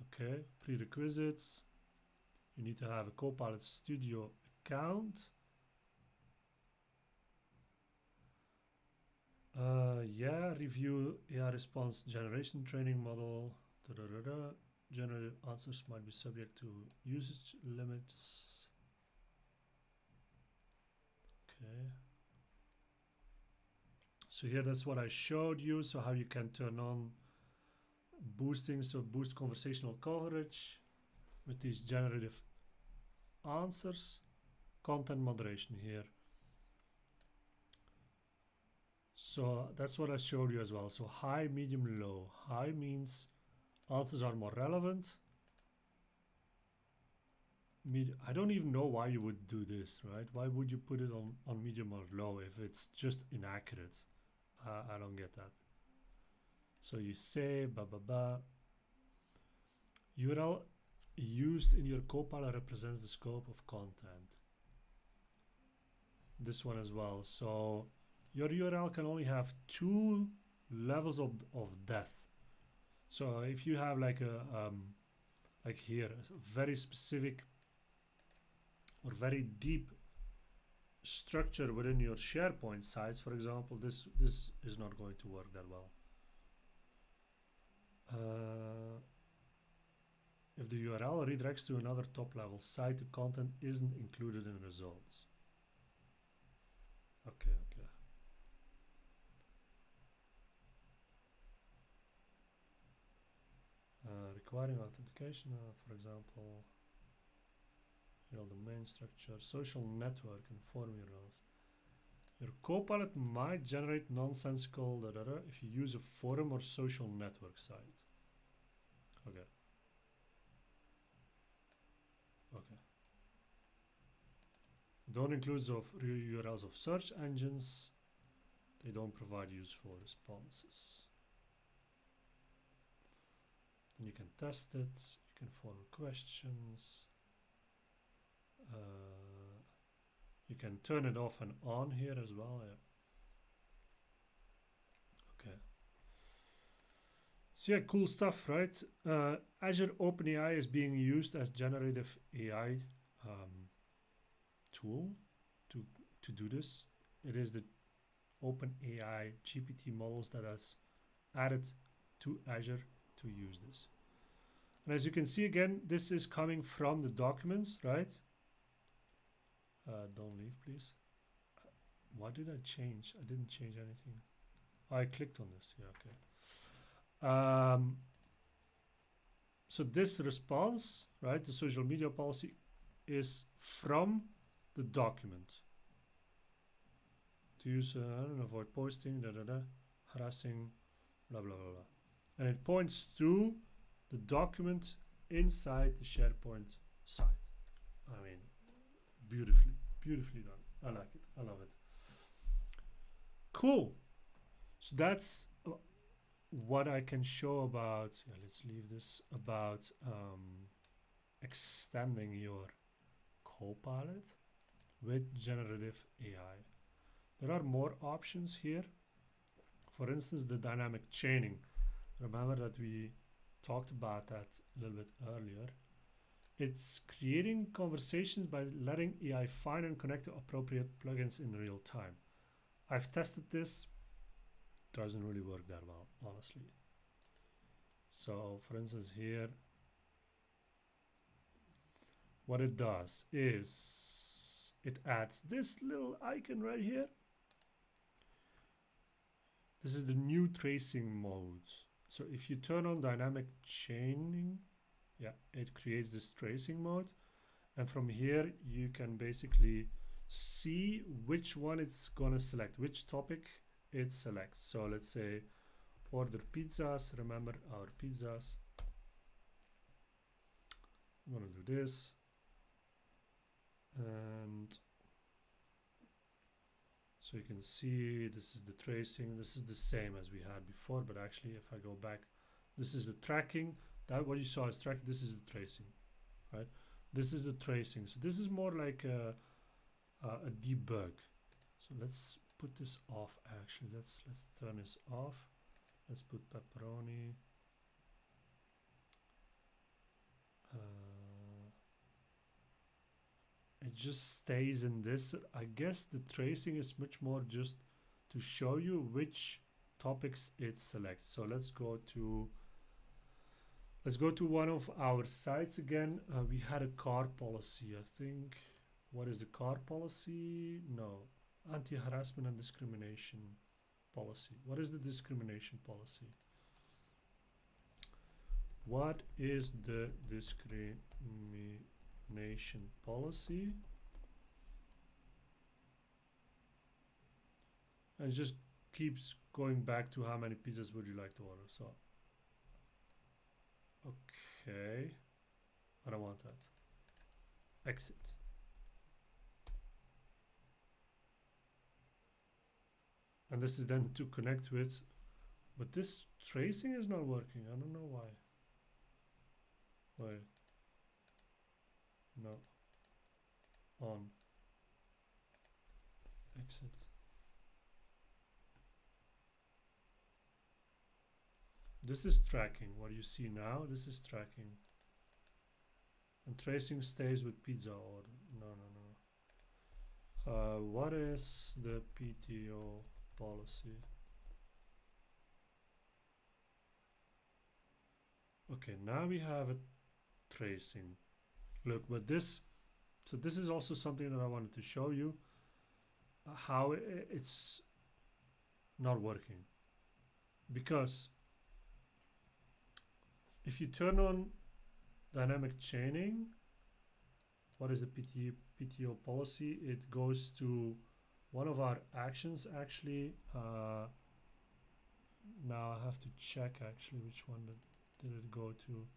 okay, prerequisites. You need to have a Copilot Studio account. Yeah, review AI response generation training model. Generative answers might be subject to usage limits. Okay. So here, that's what I showed you. So how you can turn on boosting, so boost conversational coverage with these generative answers. Content moderation here. So that's what I showed you as well. So high, medium, low. High means answers are more relevant. I don't even know why you would do this, right? Why would you put it on medium or low if it's just inaccurate? I don't get that. So you say, URL used in your Copilot represents the scope of content. This one as well. So your URL can only have 2 levels of depth. So if you have like a like here, a very specific or very deep structure within your SharePoint sites, for example, this is not going to work that well. If the URL redirects to another top level site, the content isn't included in results. Okay. Requiring authentication, for example, domain structure, social network, and forum URLs. Your Copilot might generate nonsensical if you use a forum or social network site. Okay. Don't include URLs of search engines. They don't provide useful responses. Then you can test it. You can form questions. You can turn it off and on here as well. Yeah. Okay. So yeah, cool stuff, right? Azure OpenAI is being used as generative AI tool to do this. It is the OpenAI GPT models that has added to Azure to use this. And as you can see again, this is coming from the documents, right? Don't leave, please. Why did I change? I didn't change anything. Oh, I clicked on this. Yeah, okay. So this response, right, the social media policy, is from the document. To use, avoid posting, harassing, blah, blah, blah, blah. And it points to the document inside the SharePoint site. I mean, beautifully done. I like it. I love it. Cool. So that's what I can show about. Yeah, let's leave this about extending your Copilot with generative AI. There are more options here. For instance, the dynamic chaining. Remember that we talked about that a little bit earlier. It's creating conversations by letting AI find and connect to appropriate plugins in real time. I've tested this. Doesn't really work that well, honestly. So for instance here, what it does is it adds this little icon right here. This is the new tracing mode. So if you turn on dynamic chaining, yeah, it creates this tracing mode. And from here, you can basically see which one it's gonna select, which topic it selects. So let's say order pizzas, remember our pizzas. I'm gonna do this. And so you can see this is the tracing. This is the same as we had before, but actually if I go back, this is the tracking. That what you saw is tracking. This is the tracing, right? This is the tracing. So this is more like a debug. So let's put this off actually. Let's turn this off. Let's put pepperoni. It just stays in this. I guess the tracing is much more just to show you which topics it selects. So let's go to one of our sites again. We had a car policy, I think. What is the car policy? No, anti-harassment and discrimination policy. What is the discrimination policy? What is the discrimination policy? And it just keeps going back to how many pizzas would you like to order. So, okay, I don't want that. Exit. And this is then to connect with, but this tracing is not working. I don't know why. Wait. No. On. Exit. This is tracking. What you see now, this is tracking. And tracing stays with pizza order. No. What is the PTO policy? Okay, now we have a tracing. Look, but this, so this is also something that I wanted to show you, how it's not working. Because if you turn on dynamic chaining, what is the PTO policy? It goes to one of our actions actually. Now I have to check actually which one did it go to.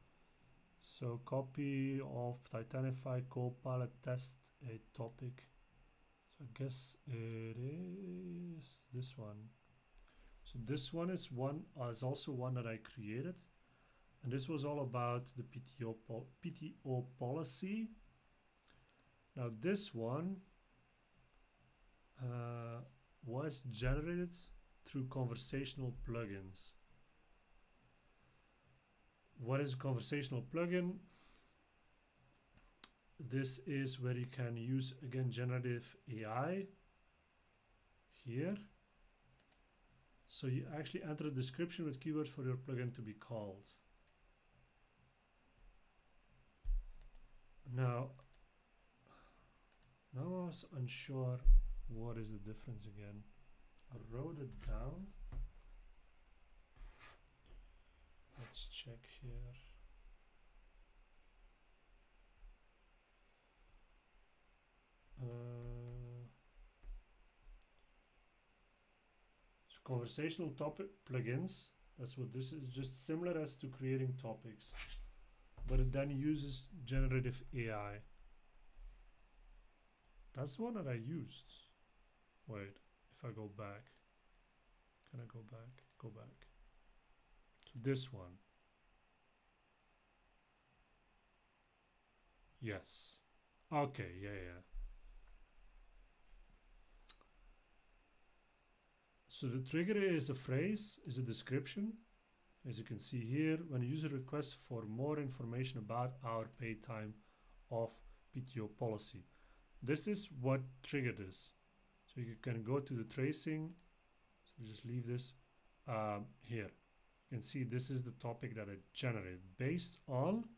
So copy of Titanify CoPilot test a topic. So I guess it is this one. So this one is also one that I created. And this was all about the PTO policy. Now this one was generated through conversational plugins. What is a conversational plugin? This is where you can use, again, generative AI here. So you actually enter a description with keywords for your plugin to be called. Now I was unsure what is the difference again. I wrote it down. Let's check here. So conversational topic plugins, that's what this is, just similar as to creating topics, but it then uses generative AI. That's the one that I used. Wait, if I go back, can I go back? Go back to this one. Yes. Okay, yeah. So the trigger is a phrase, is a description. As you can see here, when a user requests for more information about our paid time off PTO policy. This is what triggered this. So you can go to the tracing. So just leave this here. You can see this is the topic that it generated based on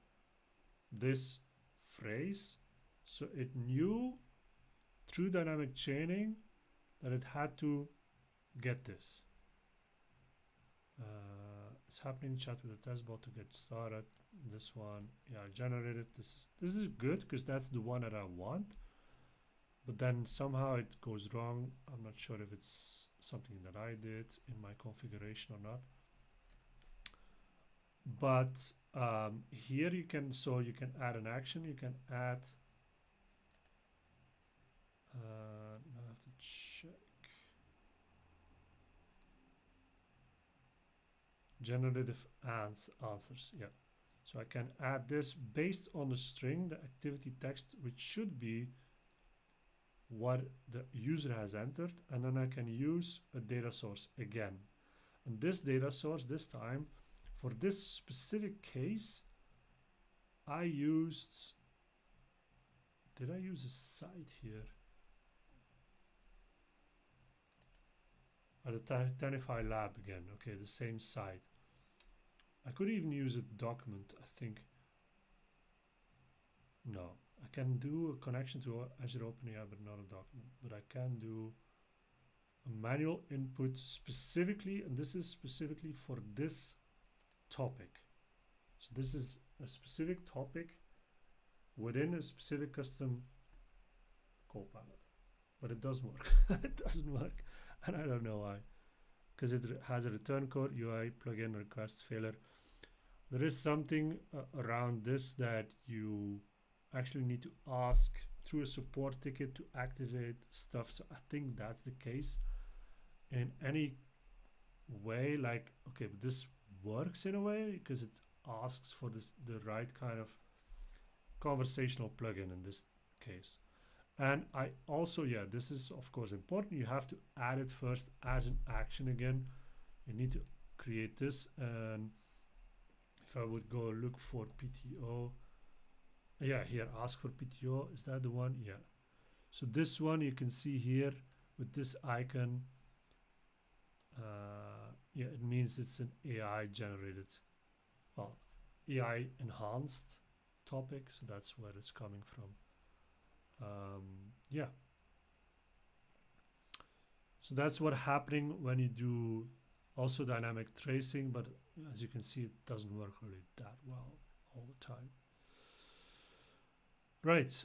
this phrase. So it knew through dynamic chaining that it had to get this. It's happening. Chat with the test bot to get started. This one, yeah, I generated this. This is good because that's the one that I want. But then somehow it goes wrong. I'm not sure if it's something that I did in my configuration or not. But here you can, so you can add an action. You can add. I have to check. Generative answers, yeah. So I can add this based on the string, the activity text, which should be what the user has entered, and then I can use a data source again. And this data source, this time, for this specific case, I used, did I use a site here? The Tanify lab again, okay, the same site. I could even use a document, I think. No, I can do a connection to Azure OpenAI, but not a document. But I can do a manual input specifically, and this is specifically for this topic. So this is a specific topic within a specific custom CoPilot. But it does work. It doesn't work, and I don't know why. Because it has a return code, UI, plugin, request, failure. There is something around this that you actually need to ask through a support ticket to activate stuff. So I think that's the case. In any way, like, okay, but this works in a way because it asks for this, the right kind of conversational plugin in this case. And I also, yeah, this is of course important. You have to add it first as an action again. You need to create this, and if I would go look for PTO, yeah, here, ask for PTO, is that the one? Yeah. So this one you can see here with this icon, yeah, it means it's an AI generated, well, AI enhanced topic, so that's where it's coming from. Yeah. So that's what's happening when you do also dynamic tracing, but as you can see, it doesn't work really that well all the time. Right.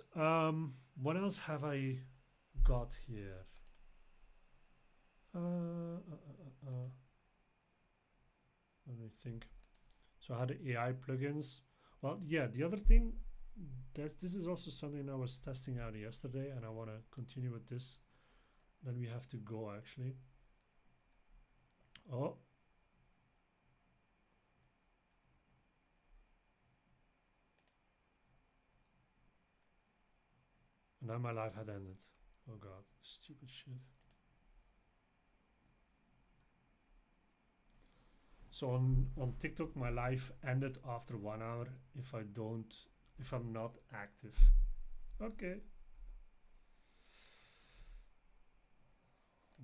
What else have I got here? Let me think. So I had the AI plugins. Well, yeah, the other thing, that this is also something I was testing out yesterday, and I want to continue with this. Then we have to go actually. Oh. And now my life had ended. Oh god, stupid shit. So on TikTok, my life ended after 1 hour if I'm not active. Okay.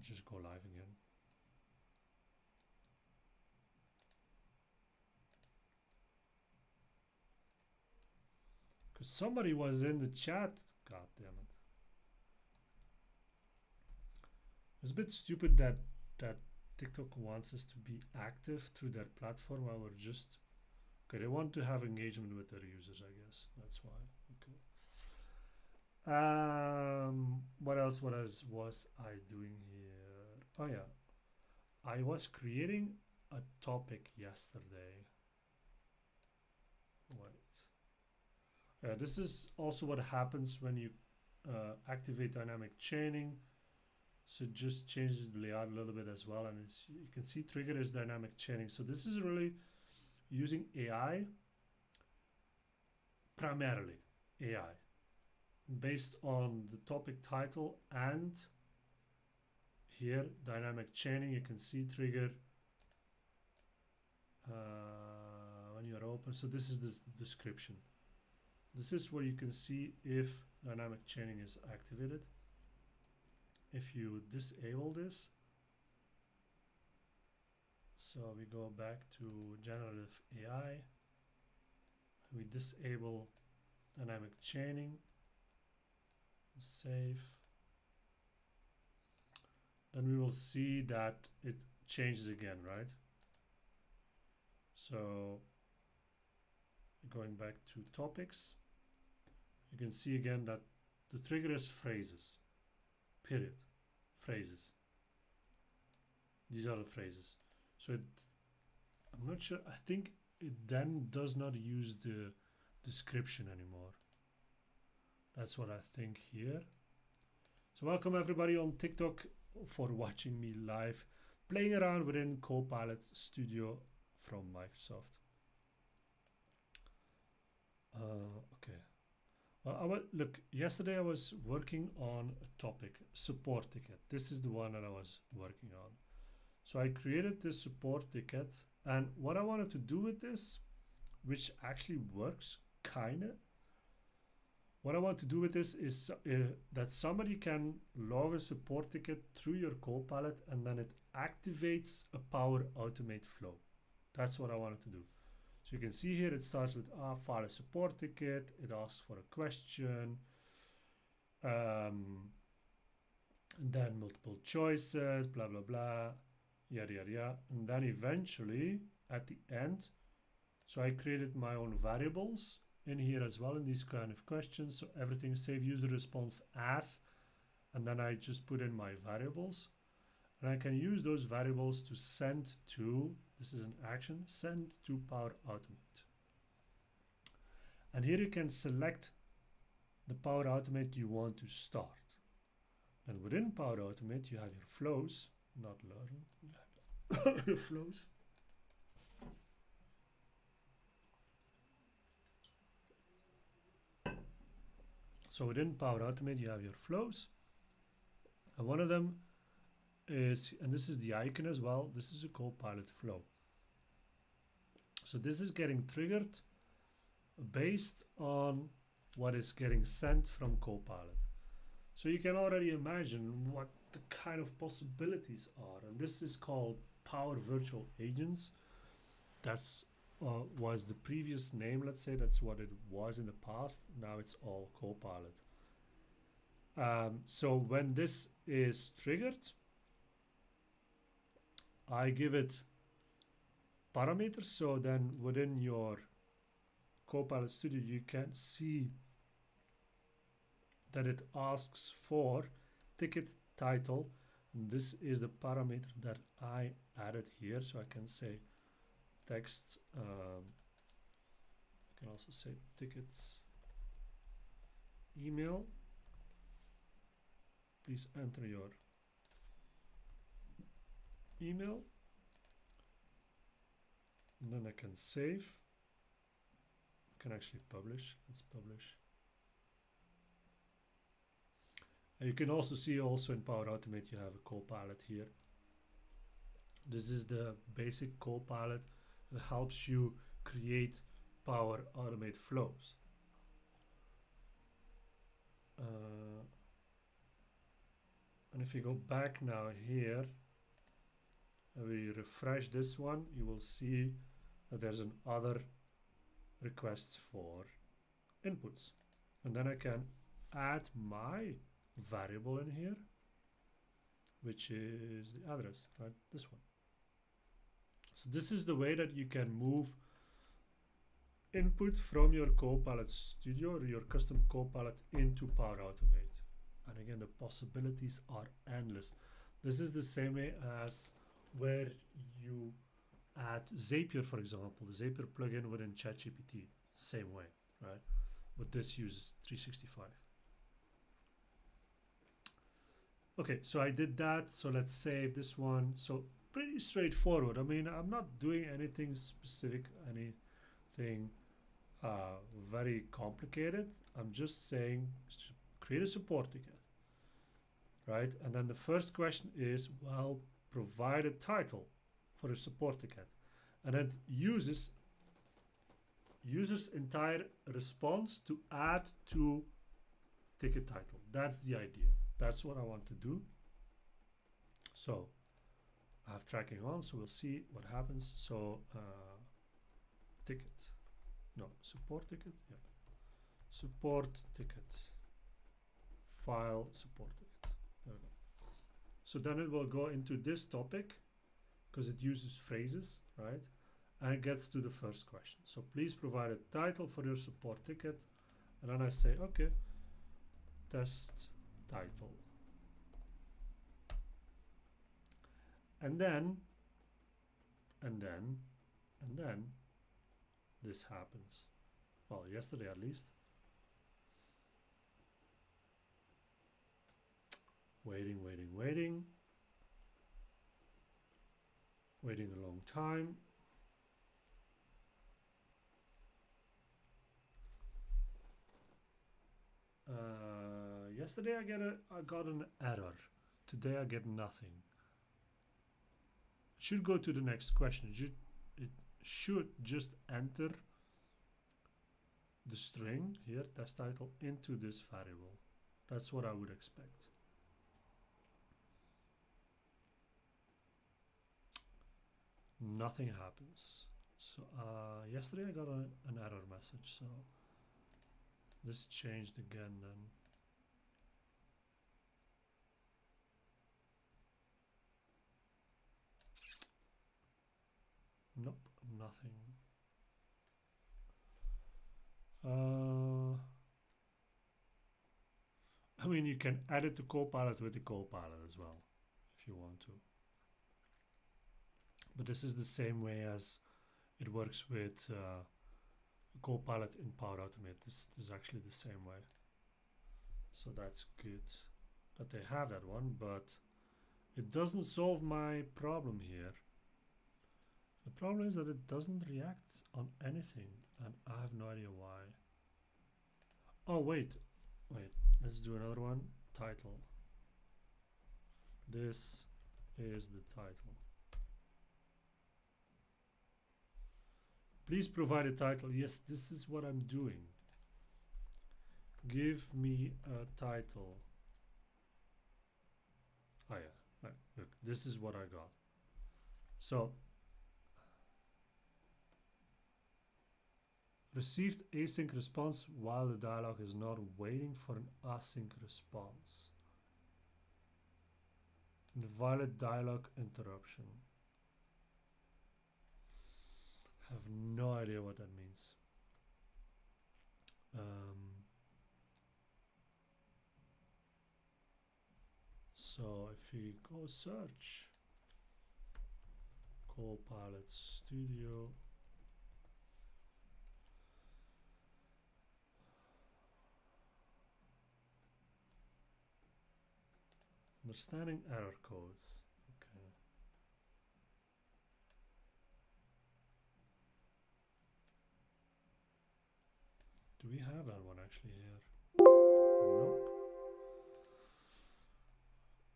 Just go live again. Because somebody was in the chat. God damn it. It's a bit stupid that TikTok wants us to be active through their platform while we're just... Okay, they want to have engagement with their users, I guess. That's why. Okay. What else was I doing here? Oh yeah. I was creating a topic yesterday. Wait. This is also what happens when you activate dynamic chaining. So just change the layout a little bit as well, and you can see trigger is dynamic chaining. So this is really using AI, primarily AI, based on the topic title, and here dynamic chaining. You can see trigger when you're open. So this is the description. This is where you can see if dynamic chaining is activated. If you disable this, so we go back to generative AI, we disable dynamic chaining, save, then we will see that it changes again, right? So going back to topics, you can see again that the trigger is phrases, period, phrases. These are the phrases. So I'm not sure, I think it then does not use the description anymore. That's what I think here. So welcome everybody on TikTok for watching me live, playing around within CoPilot Studio from Microsoft. Okay. Well, look, yesterday I was working on a topic, support ticket. This is the one that I was working on. So I created this support ticket, and what I wanted to do with this, which actually works kinda, what I want to do with this is that somebody can log a support ticket through your CoPilot, and then it activates a Power Automate flow. That's what I wanted to do. So you can see here it starts with file a support ticket, it asks for a question, and then multiple choices, blah blah blah, yada yada yada, and then eventually at the end, so I created my own variables in here as well in these kind of questions. So everything save user response as, and then I just put in my variables, and I can use those variables to send to, this is an action, send to Power Automate. And here you can select the Power Automate you want to start. And within Power Automate you have your flows, not learn, you have your flows. So within Power Automate you have your flows, and one of them is, and this is the icon as well, this is a CoPilot flow. So this is getting triggered based on what is getting sent from CoPilot. So you can already imagine what the kind of possibilities are, and this is called Power Virtual Agents. That's was the previous name, let's say. That's what it was in the past. Now it's all CoPilot. So when this is triggered, I give it parameters. So then within your CoPilot Studio, you can see that it asks for ticket title. And this is the parameter that I added here. So I can say text, I can also say ticket email. Please enter your email. And then I can save. I can actually publish. Let's publish. And you can also see also in Power Automate you have a CoPilot here. This is the basic CoPilot that helps you create Power Automate flows. And if you go back now here, and we refresh this one, you will see that there's an other requests for inputs. And then I can add my variable in here, which is the address, right? This one. So this is the way that you can move input from your CoPilot Studio or your custom CoPilot into Power Automate. And again, the possibilities are endless. This is the same way as where you add Zapier, for example, the Zapier plugin within ChatGPT, same way, right? But this uses 365. Okay, so I did that. So let's save this one. So pretty straightforward. I mean, I'm not doing anything specific, anything very complicated. I'm just saying create a support ticket, right? And then the first question is, well, provide a title for a support ticket, and it uses user's entire response to add to ticket title. That's the idea. That's what I want to do. So I have tracking on, so we'll see what happens. So ticket, no, support ticket, yeah, support ticket, file support ticket. There we go. So then it will go into this topic because it uses phrases, right? And it gets to the first question. So please provide a title for your support ticket. And then I say, okay, test title. And then this happens. Well, yesterday at least. Waiting. Waiting a long time. Yesterday I got an error. Today I get nothing. It should go to the next question. It should just enter the string here, test title, into this variable. That's what I would expect. Nothing happens. So yesterday I got an error message, so this changed again then. Nope, nothing. I mean, you can add it to CoPilot with the CoPilot as well, if you want to. But this is the same way as it works with CoPilot in Power Automate. This is actually the same way. So that's good that they have that one, but it doesn't solve my problem here. The problem is that it doesn't react on anything, and I have no idea why. Oh, wait, let's do another one. Title. This is the title. Please provide a title. Yes, this is what I'm doing. Give me a title. Oh yeah, look, this is what I got. So, received async response while the dialog is not waiting for an async response. Invalid dialog interruption. Have no idea what that means. So if we go search CoPilot Studio, understanding error codes. Okay. Do we have that one actually here? Nope.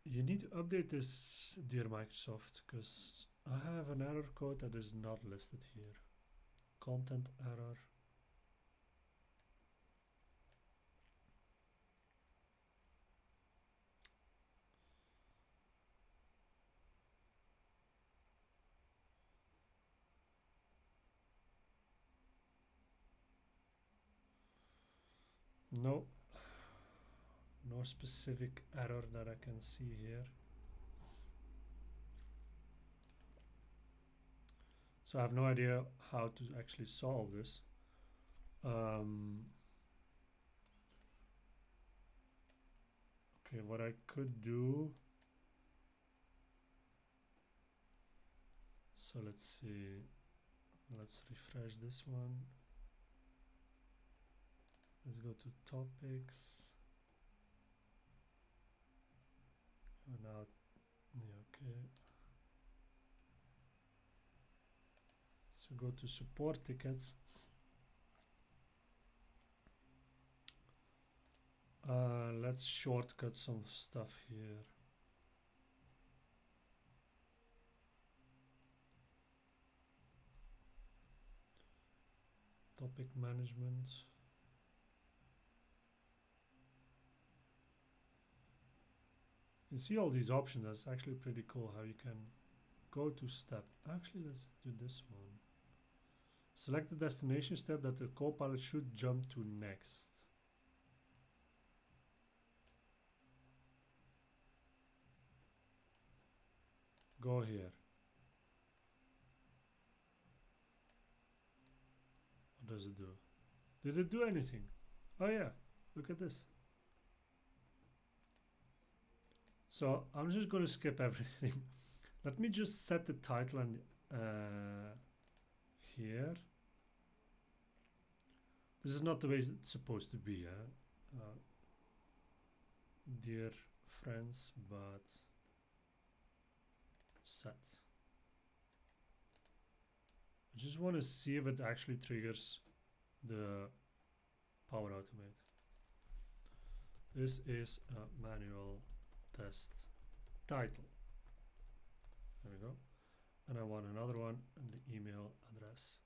You need to update this, dear Microsoft, because I have an error code that is not listed here. Content error. No. No specific error that I can see here. So I have no idea how to actually solve this. Okay, what I could do. So let's see. Let's refresh this one. Let's go to topics. And now, yeah, okay. So go to support tickets. Let's shortcut some stuff here. Topic management. You see all these options. That's actually pretty cool how you can go to step. Actually, let's do this one. Select the destination step that the CoPilot should jump to next. Go here. What does it do? Did it do anything? Oh yeah, look at this. So I'm just going to skip everything. Let me just set the title and here. This is not the way it's supposed to be, dear friends, but set. I just want to see if it actually triggers the Power Automate. This is a manual test title. There we go. And I want another one and the email address.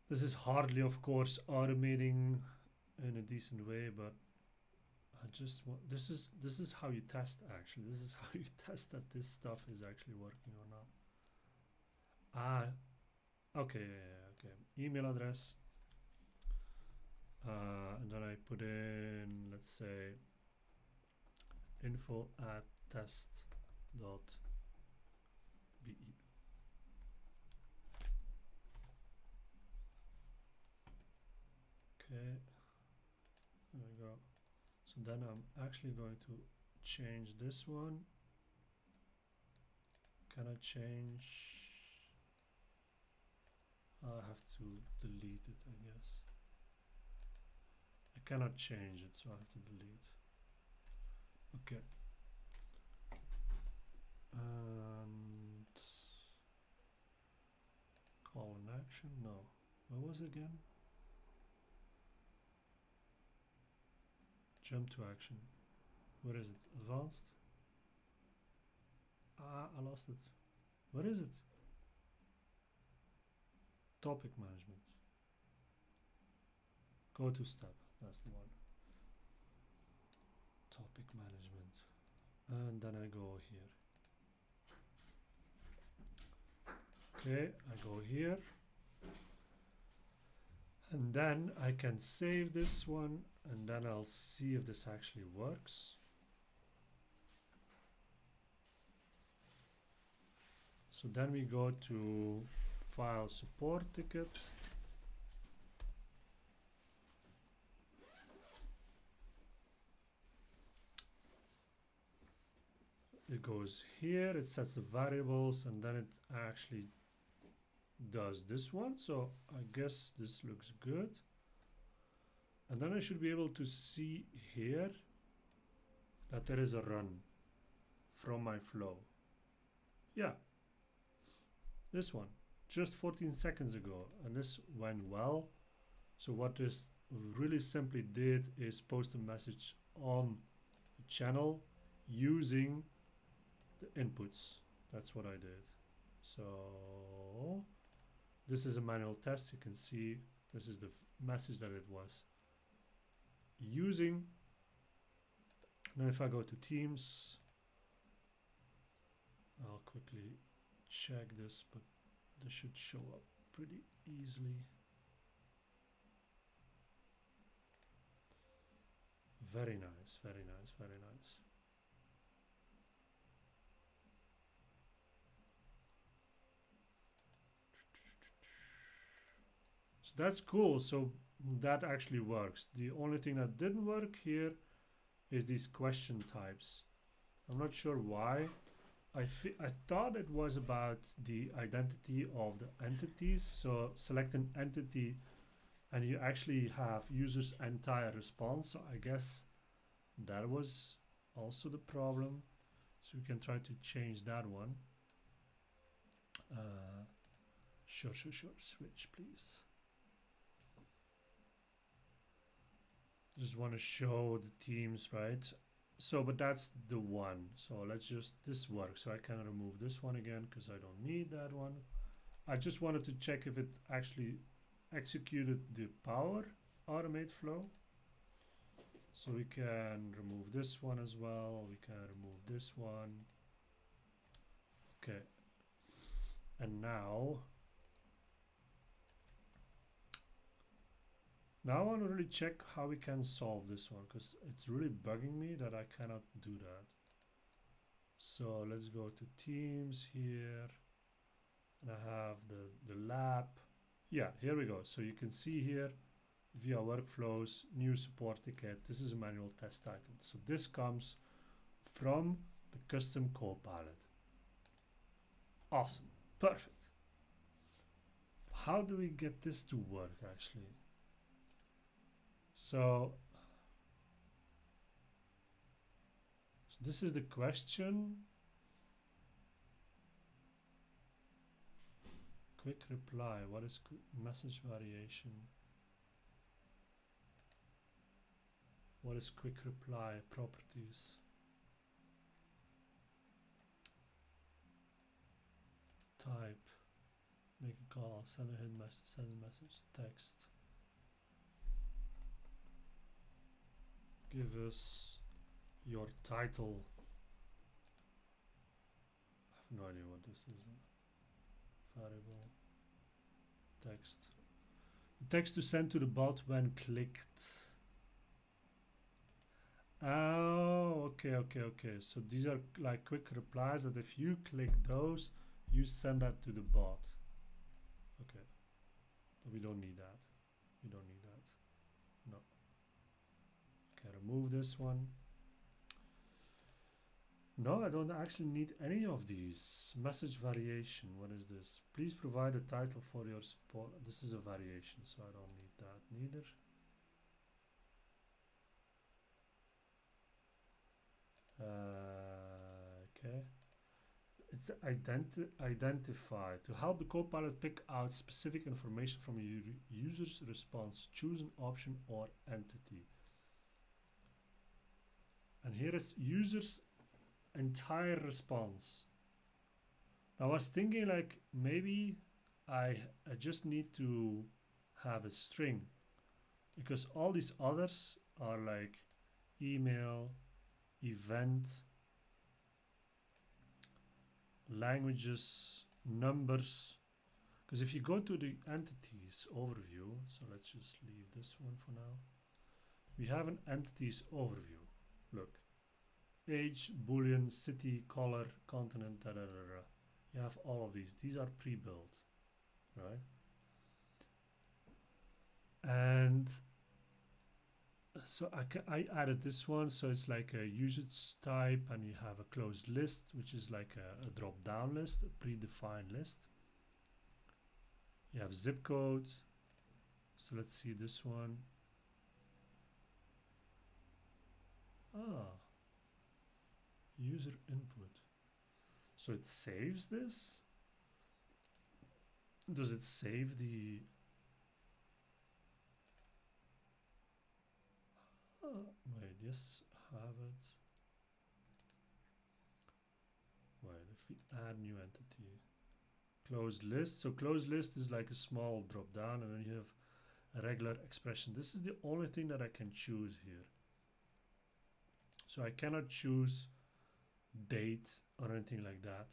This is hardly, of course, automating in a decent way, but I just want, this is how you test actually. This is how you test that this stuff is actually working or not. Ah, okay, yeah, okay. Email address. And then I put in, let's say, info@test.be. Okay, there we go. So then I'm actually going to change this one. Can I change? I have to delete it, I guess. I cannot change it, so I have to delete. Okay. And call an action? No. What was it again? Jump to action. Where is it? Advanced? Ah, I lost it. Where is it? Topic management. Go to step. That's the one. Topic management. And then I go here. Okay, I go here. And then I can save this one, and then I'll see if this actually works. So then we go to file support ticket. It goes here, it sets the variables, and then it actually does this one. So I guess this looks good. And then I should be able to see here that there is a run from my flow. Yeah, this one, just 14 seconds ago, and this went well. So what this really simply did is post a message on the channel using the inputs. That's what I did. So this is a manual test. You can see this is the message that it was using. Now if I go to Teams, I'll quickly check this, but this should show up pretty easily. Very nice, very nice, very nice. So that's cool. So that actually works. The only thing that didn't work here is these question types. I'm not sure why. I thought it was about the identity of the entities. So select an entity and you actually have user's entire response. So I guess that was also the problem. So we can try to change that one. Sure. Switch, please. Just want to show the teams, right? So, but that's the one. So let's just, this works. So I can remove this one again because I don't need that one. I just wanted to check if it actually executed the Power Automate flow. So we can remove this one as well. We can remove this one. Okay. And now I want to really check how we can solve this one, because it's really bugging me that I cannot do that. So let's go to Teams here, and I have the lab. Yeah, here we go. So you can see here via workflows, new support ticket. This is a manual test title. So this comes from the custom Copilot. Awesome, perfect. How do we get this to work actually? So this is the question. Quick reply. What is message variation? What is quick reply properties? Type. Make a call. Send a hidden message. Send a message. Text. Give us your title. I have no idea what this is. Variable. Text. Text to send to the bot when clicked. Oh, okay. So these are like quick replies that if you click those, you send that to the bot. Okay. But we don't need that. We don't need that. No. Okay, remove this one. No, I don't actually need any of these. Message variation, what is this? Please provide a title for your support. This is a variation, so I don't need that neither. Okay. It's identify. To help the Copilot pick out specific information from a user's response, choose an option or entity. And here is user's entire response. I was thinking like maybe I just need to have a string, because all these others are like email, event, languages, numbers. Because if you go to the entities overview, so let's just leave this one for now. We have an entities overview. Look, age, boolean, city, color, continent, da da da da. You have all of these. These are pre-built, right? And so I added this one, so it's like a usage type, and you have a closed list, which is like a drop-down list, a predefined list. You have zip code. So let's see this one. Ah, user input. So it saves this? Does it save the... wait, yes, have it. Wait, if we add new entity. Closed list. So closed list is like a small drop down, and then you have a regular expression. This is the only thing that I can choose here. So I cannot choose date or anything like that.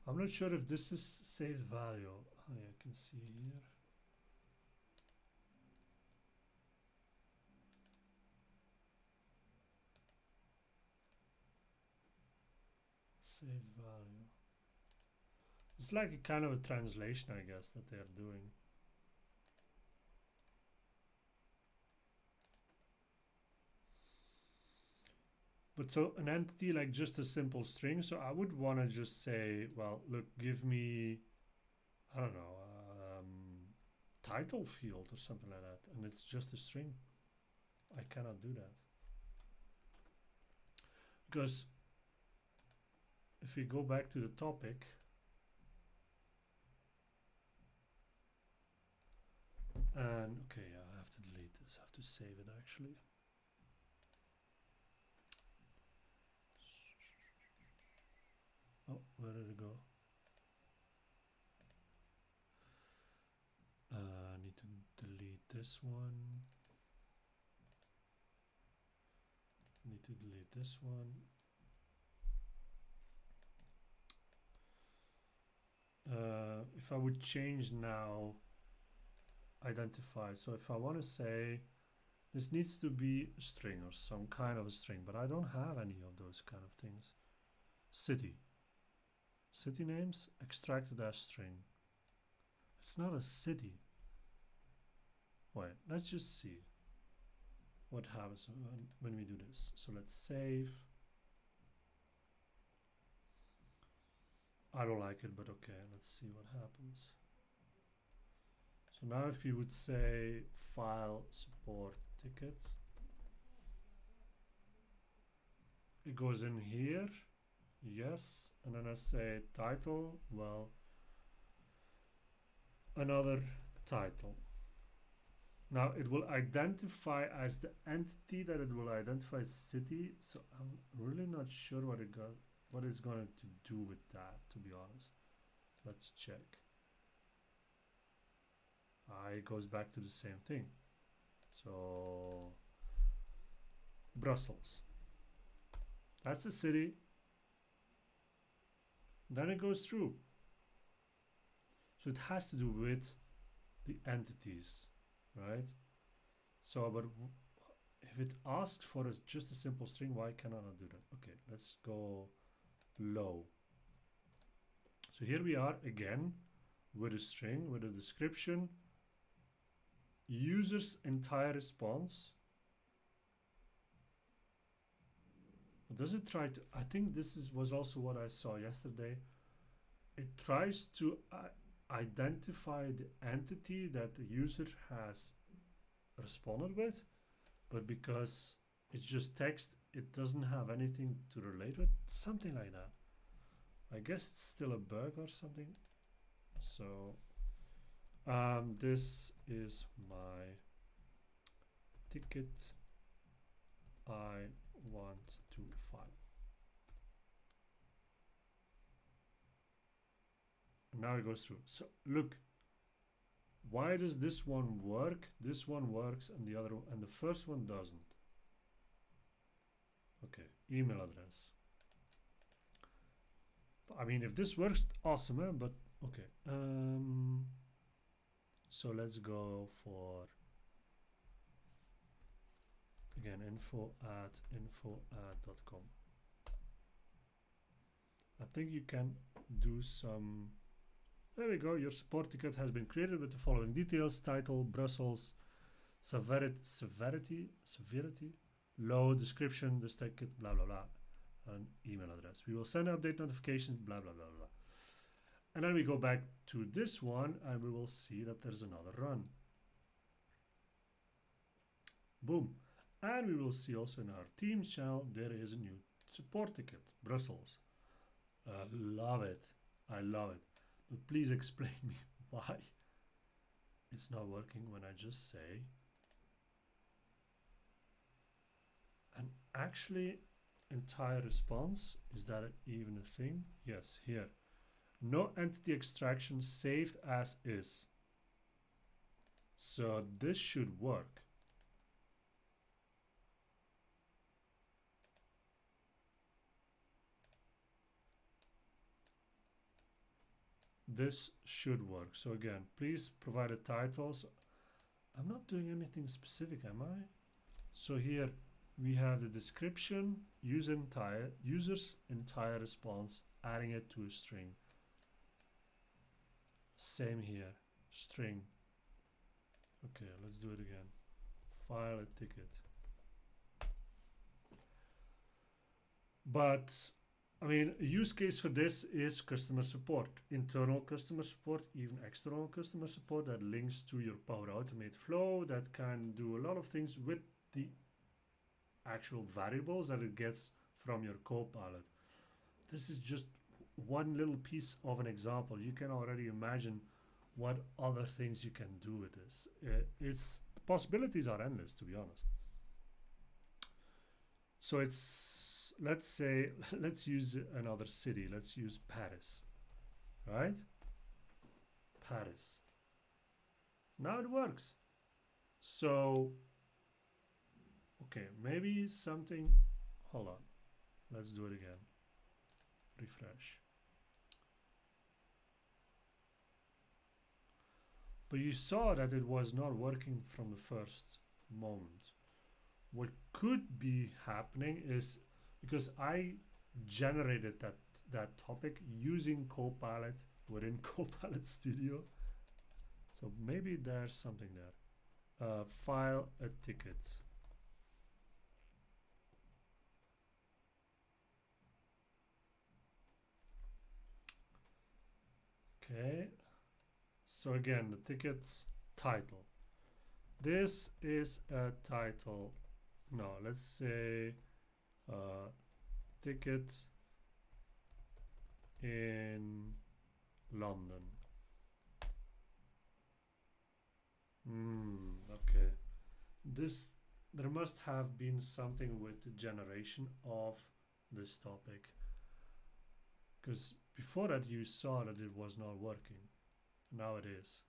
I'm not sure if this is saved value. Oh, yeah, I can see here. Saved value. It's like a kind of a translation, I guess, that they're doing. But so an entity, like just a simple string. So I would want to just say, well, look, give me, I don't know, title field or something like that. And it's just a string. I cannot do that. Because if we go back to the topic, and okay, yeah, I have to delete this. I have to save it actually. Oh, where did it go? I need to delete this one. Need to delete this one. If I would change now identify, so if I want to say This needs to be a string or some kind of a string, but I don't have any of those kind of things. City. City names extracted as string. It's not a city. Wait, let's just see what happens when we do this. So let's save. I don't like it, but okay, let's see what happens. So now if you would say file support ticket, it goes in here, yes, and then I say title, well, another title. Now it will identify as the entity that it will identify city, so I'm really not sure what it's going to do with that, to be honest. Let's check. It goes back to the same thing. So Brussels, that's the city. Then it goes through. So it has to do with the entities, right? So, but if it asks for just a simple string, why can I not do that? Okay, let's go low. So here we are again with a string, with a description, user's entire response. But does it try to, I think this was also what I saw yesterday. It tries to identify the entity that the user has responded with, but because it's just text, it doesn't have anything to relate with, something like that. I guess it's still a bug or something. So this is my ticket I want to file. And now it goes through. So look, why does this one work? This one works and the other one, and the first one doesn't. Okay, email address. I mean, if this works, awesome, eh? But okay. So let's go for, again, info@info@.com. I think you can do some. There we go. Your support ticket has been created with the following details: title, Brussels, severity, low, description, this ticket, blah blah blah, and email address. We will send update notifications, blah blah blah blah. And then we go back to this one and we will see that there's another run. Boom. And we will see also in our Teams channel, there is a new support ticket, Brussels. Love it. I love it. But please explain me why it's not working when I just say. And actually, entire response, is that even a thing? Yes, here. No entity extraction, saved as is. So this should work. This should work. So again, please provide a title. So I'm not doing anything specific, am I? So here we have the description, user's entire response, adding it to a string. Same here, string. Okay, let's do it again. File a ticket. But I mean, a use case for this is customer support, internal customer support, even external customer support that links to your Power Automate flow, that can do a lot of things with the actual variables that it gets from your CoPilot. This is just one little piece of an example. You can already imagine what other things you can do with this. Its possibilities are endless, to be honest. So it's, let's say, let's use another city. Let's use Paris, right? Paris. Now it works. So, okay, maybe something, hold on. Let's do it again. Refresh. But you saw that it was not working from the first moment. what could be happening is because I generated that topic using CoPilot within CoPilot Studio. So maybe there's something there. File a ticket. Okay. So again, the ticket's title. This is a title. No, let's say ticket in London. Okay. There must have been something with the generation of this topic, because before that you saw that it was not working. Now it is,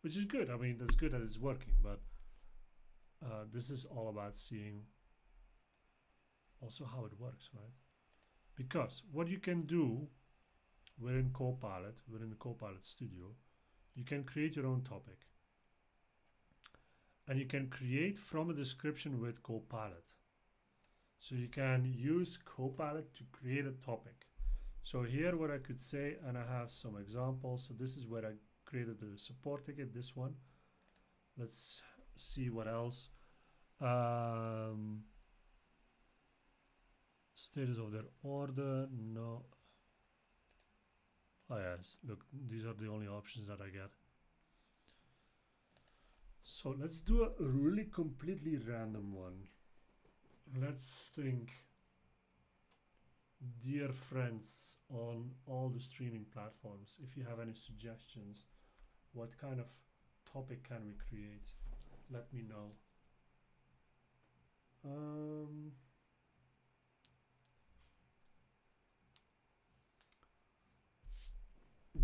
which is good. I mean, that's good that it's working, but this is all about seeing also how it works, right? Because what you can do within CoPilot, within the CoPilot Studio, you can create your own topic. And you can create from a description with CoPilot. So you can use CoPilot to create a topic. So here what I could say, and I have some examples. So this is where I created the support ticket, this one. Let's see what else. Status of their order, no. Oh yes, look, these are the only options that I get. So let's do a really completely random one. Let's think, dear friends on all the streaming platforms, if you have any suggestions, what kind of topic can we create? Let me know.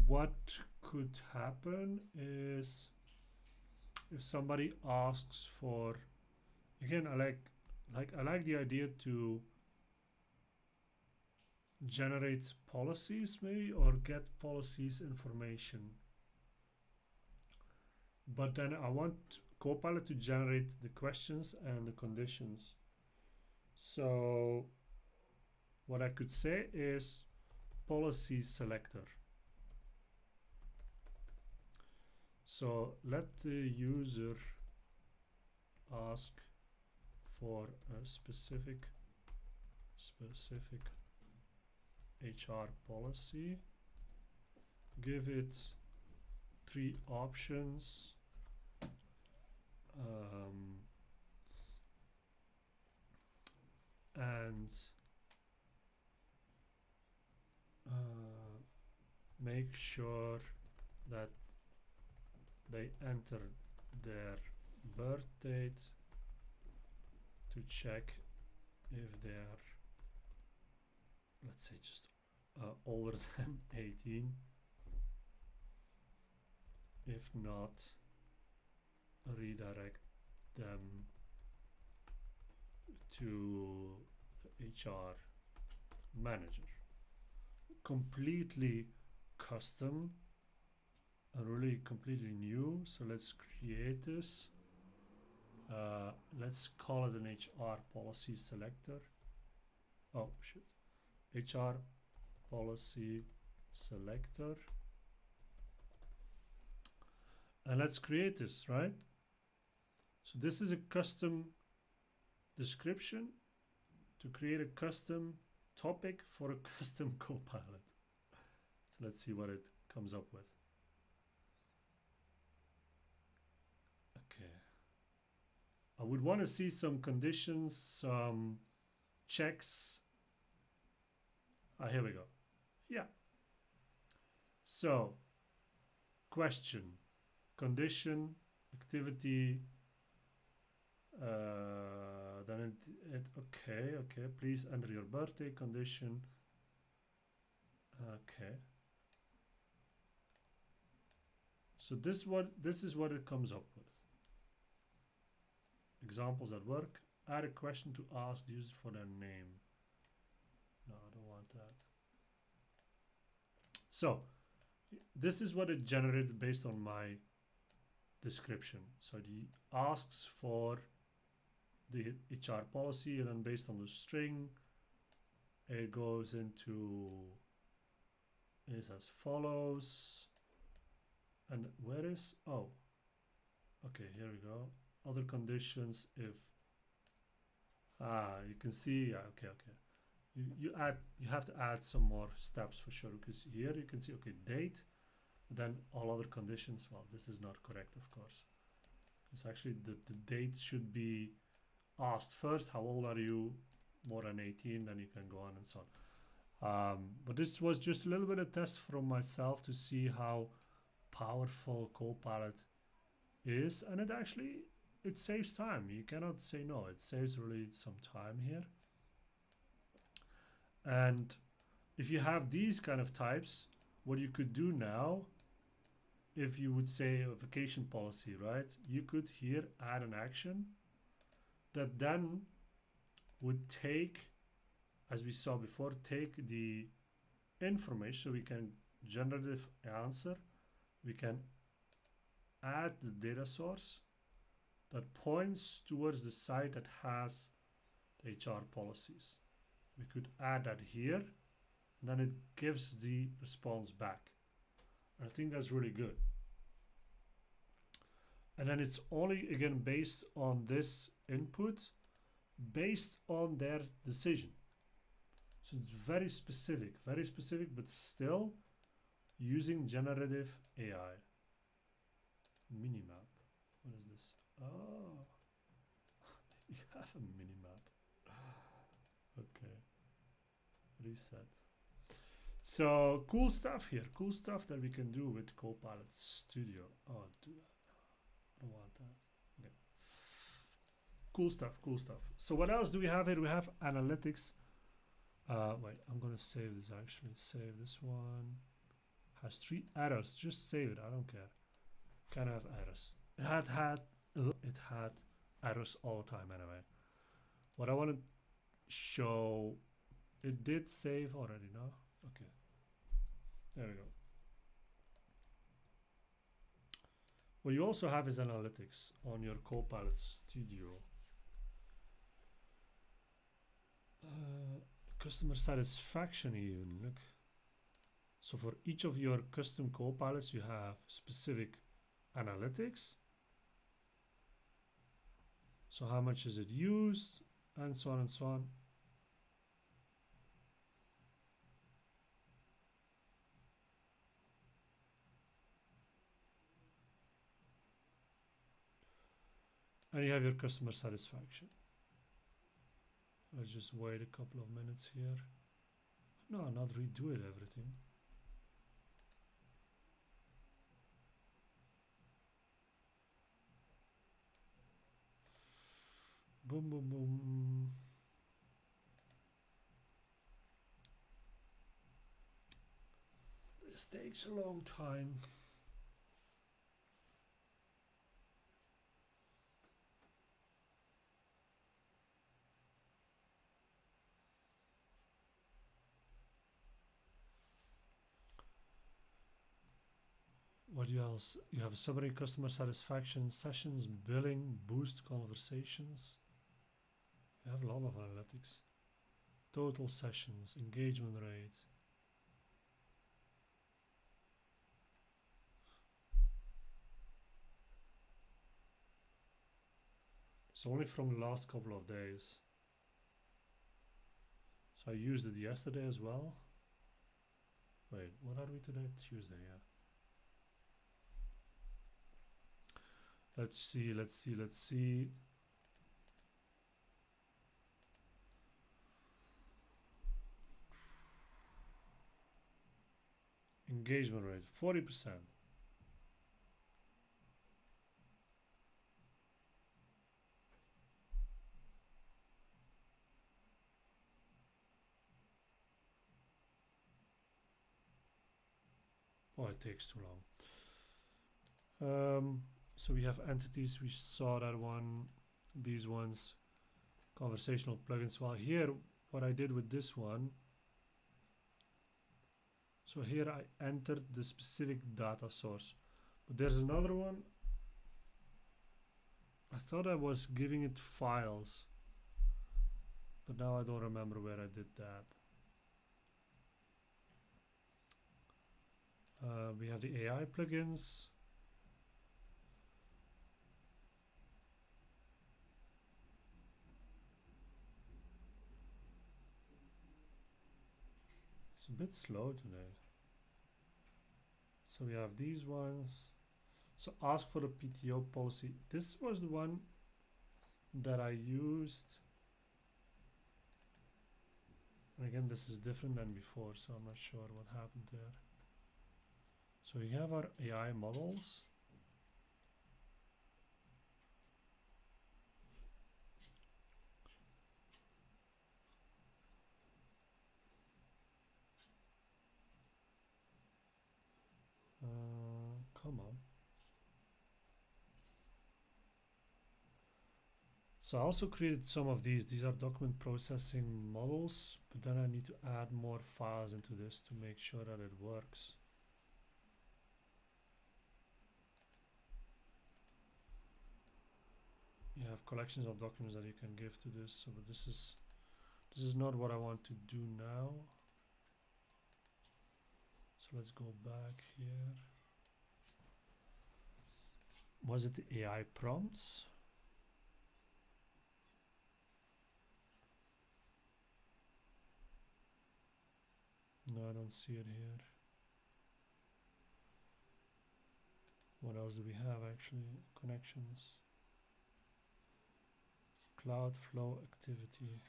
What could happen is if somebody asks for, again, I like the idea to generate policies maybe, or get policies information. But then I want CoPilot to generate the questions and the conditions. So what I could say is policy selector. So let the user ask for a specific HR policy. Give it 3 options. And make sure that they enter their birth date to check if they are, let's say, just older than 18. If not, redirect them to the HR manager. Completely custom and really completely new. So let's create this. Let's call it an HR policy selector. Oh shit. HR policy selector. And let's create this, right? So this is a custom description to create a custom topic for a custom CoPilot. So let's see what it comes up with. Okay. I would want to see some conditions, some checks. Here we go. Yeah. So, question, condition, activity, then okay, please enter your birthday, condition. Okay. So this is what it comes up with. Examples at work. Add a question to ask the user for their name. No, I don't want that. So this is what it generated based on my description. So it asks for the HR policy, and then based on the string, it goes into is as follows. And where is, oh, okay, here we go. Other conditions if, you can see, yeah, okay. You have to add some more steps for sure, because here you can see, okay, date, then all other conditions. Well, this is not correct, of course. It's actually the date should be asked first. How old are you? More than 18, then you can go on and so on. But this was just a little bit of test from myself to see how powerful CoPilot is, and it saves time. You cannot say no. It saves really some time here. And if you have these kind of types, what you could do now, if you would say a vacation policy, right? You could here add an action that then would take, as we saw before, take the information. So we can generative answer. We can add the data source that points towards the site that has the HR policies. We could add that here, and then it gives the response back. And I think that's really good. And then it's only, again, based on this input, based on their decision. So it's very specific, but still using generative AI. Minimap. What is this? Oh, you have a minimap. Okay. Reset. So cool stuff here. Cool stuff that we can do with CoPilot Studio. Oh, do that. I don't want that. Okay. Cool stuff. So what else do we have here? We have analytics. Wait, I'm gonna save this actually. Save this one. Has 3 errors. Just save it. I don't care. Can have errors. It had errors all the time anyway. What I want to show, it did save already, no? Okay. There we go. What you also have is analytics on your CoPilot Studio. Customer satisfaction even, look. So for each of your custom CoPilots, you have specific analytics. So how much is it used, and so on and so on. And you have your customer satisfaction. Let's just wait a couple of minutes here. No, not redo it, everything. Boom, boom, boom. This takes a long time. What else? You have summary, customer satisfaction, sessions, billing, boost conversations. You have a lot of analytics. Total sessions, engagement rate. It's only from the last couple of days. So I used it yesterday as well. Wait, what are we today? Tuesday, yeah. Let's see. Engagement rate, 40%. Oh, it takes too long. So we have entities, we saw that one, these ones, conversational plugins. Well, here, what I did with this one, so here I entered the specific data source, but there's another one. I thought I was giving it files, but now I don't remember where I did that. We have the AI plugins. It's a bit slow today. So we have these ones. So ask for the PTO policy. This was the one that I used. And again, this is different than before, so I'm not sure what happened there. So we have our AI models. Come on. So I also created some of these. These are document processing models, but then I need to add more files into this to make sure that it works. You have collections of documents that you can give to this. So but this is not what I want to do now. So let's go back here. Was it the AI prompts? No, I don't see it here. What else do we have actually? Connections. Cloud flow activity.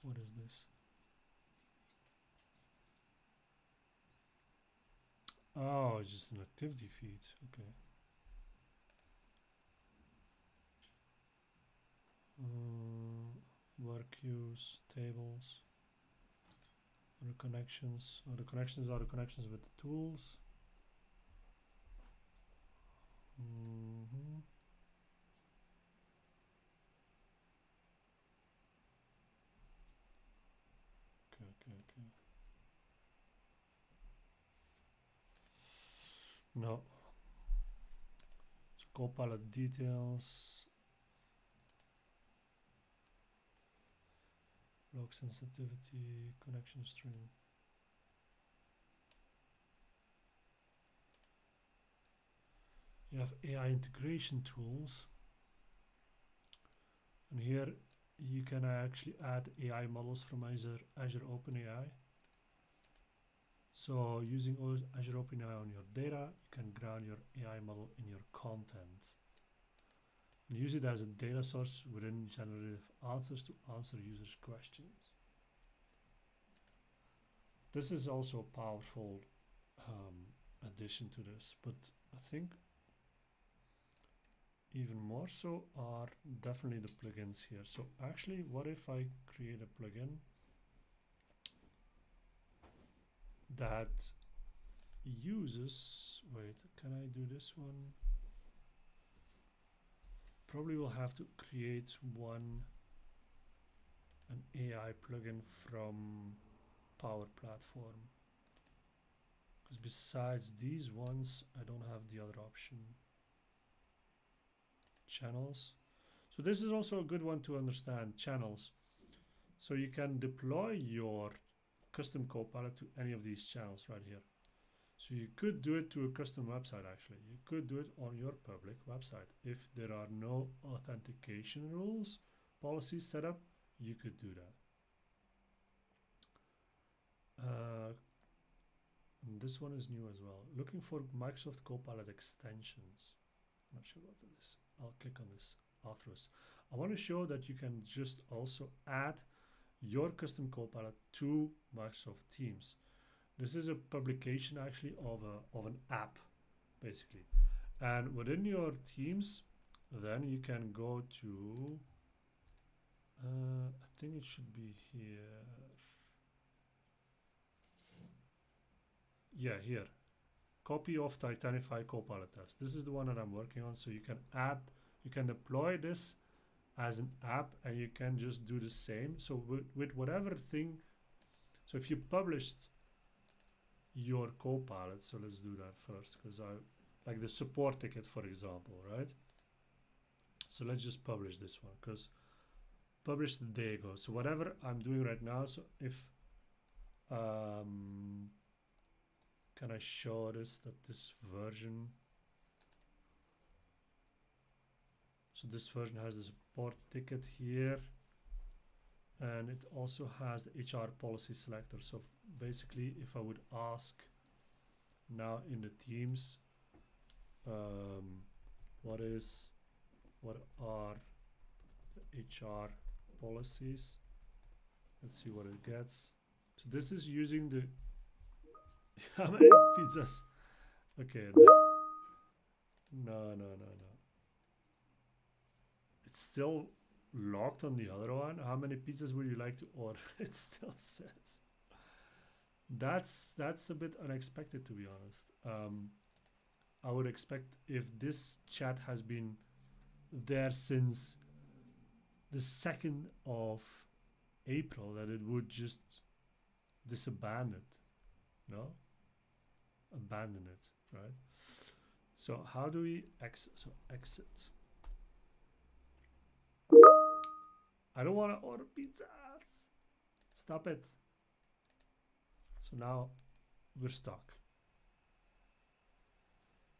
What is this? Oh, it's just an activity feed. Okay. Work queues, tables, other connections. Oh, the connections are the connections with the tools. Okay. No. So CoPilot details. Log sensitivity, connection string. You have AI integration tools. And here you can actually add AI models from Azure OpenAI. So using Azure OpenAI on your data, you can ground your AI model in your content. And use it as a data source within generative answers to answer users' questions. This is also a powerful addition to this, but I think even more so are definitely the plugins here. So actually, what if I create a plugin that uses, wait, can I do this one? Probably will have to create an AI plugin from Power Platform. Because besides these ones, I don't have the other option. Channels. So this is also a good one to understand, channels. So you can deploy your custom CoPilot to any of these channels right here. So you could do it to a custom website actually. You could do it on your public website. If there are no authentication rules, policies set up, you could do that. And this one is new as well. Looking for Microsoft Copilot extensions. I'm not sure what it is. I'll click on this afterwards. I want to show that you can just also add your custom Copilot to Microsoft Teams. This is a publication actually of an app, basically. And within your Teams, then you can go to, I think it should be here. Yeah, here. Copy of Titanify Copilot test. This is the one that I'm working on. So you can deploy this as an app and you can just do the same. So with whatever thing, so if you published your Copilot, so let's do that first because like the support ticket, for example, right? So let's just publish this one, because published a day ago. So whatever I'm doing right now, so if can I show this, that this version, so this version has the support ticket here, and it also has the HR policy selector. So basically, if I would ask now in the teams, what are the HR policies? Let's see what it gets. So this is using the how many pizzas? Okay, no. It's still locked on the other one. How many pizzas would you like to order? It still says. That's a bit unexpected, to be honest. I would expect, if this chat has been there since the 2nd of April, that it would just disabandon it. No? Abandon it, right? So how do we exit? So exit. I don't want to order pizzas. Stop it. So now we're stuck.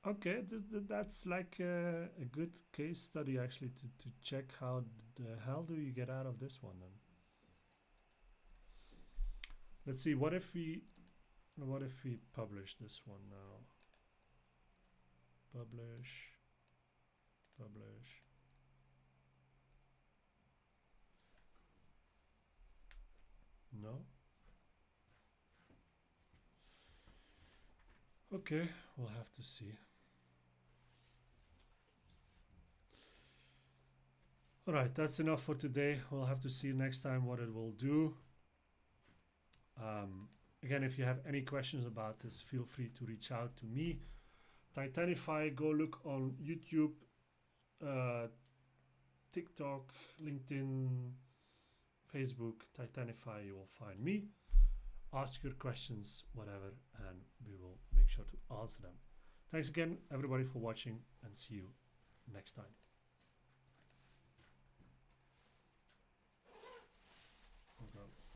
Okay, that's like a good case study actually to check how the hell do you get out of this one then. Let's see, what if we publish this one now? Publish. No? Okay, we'll have to see. Alright, that's enough for today. We'll have to see next time what it will do. Again, if you have any questions about this, feel free to reach out to me. Titanify, go look on YouTube, TikTok, LinkedIn, Facebook, Titanify, you will find me. Ask your questions, whatever, and we will make sure to answer them. Thanks again, everybody, for watching, and see you next time.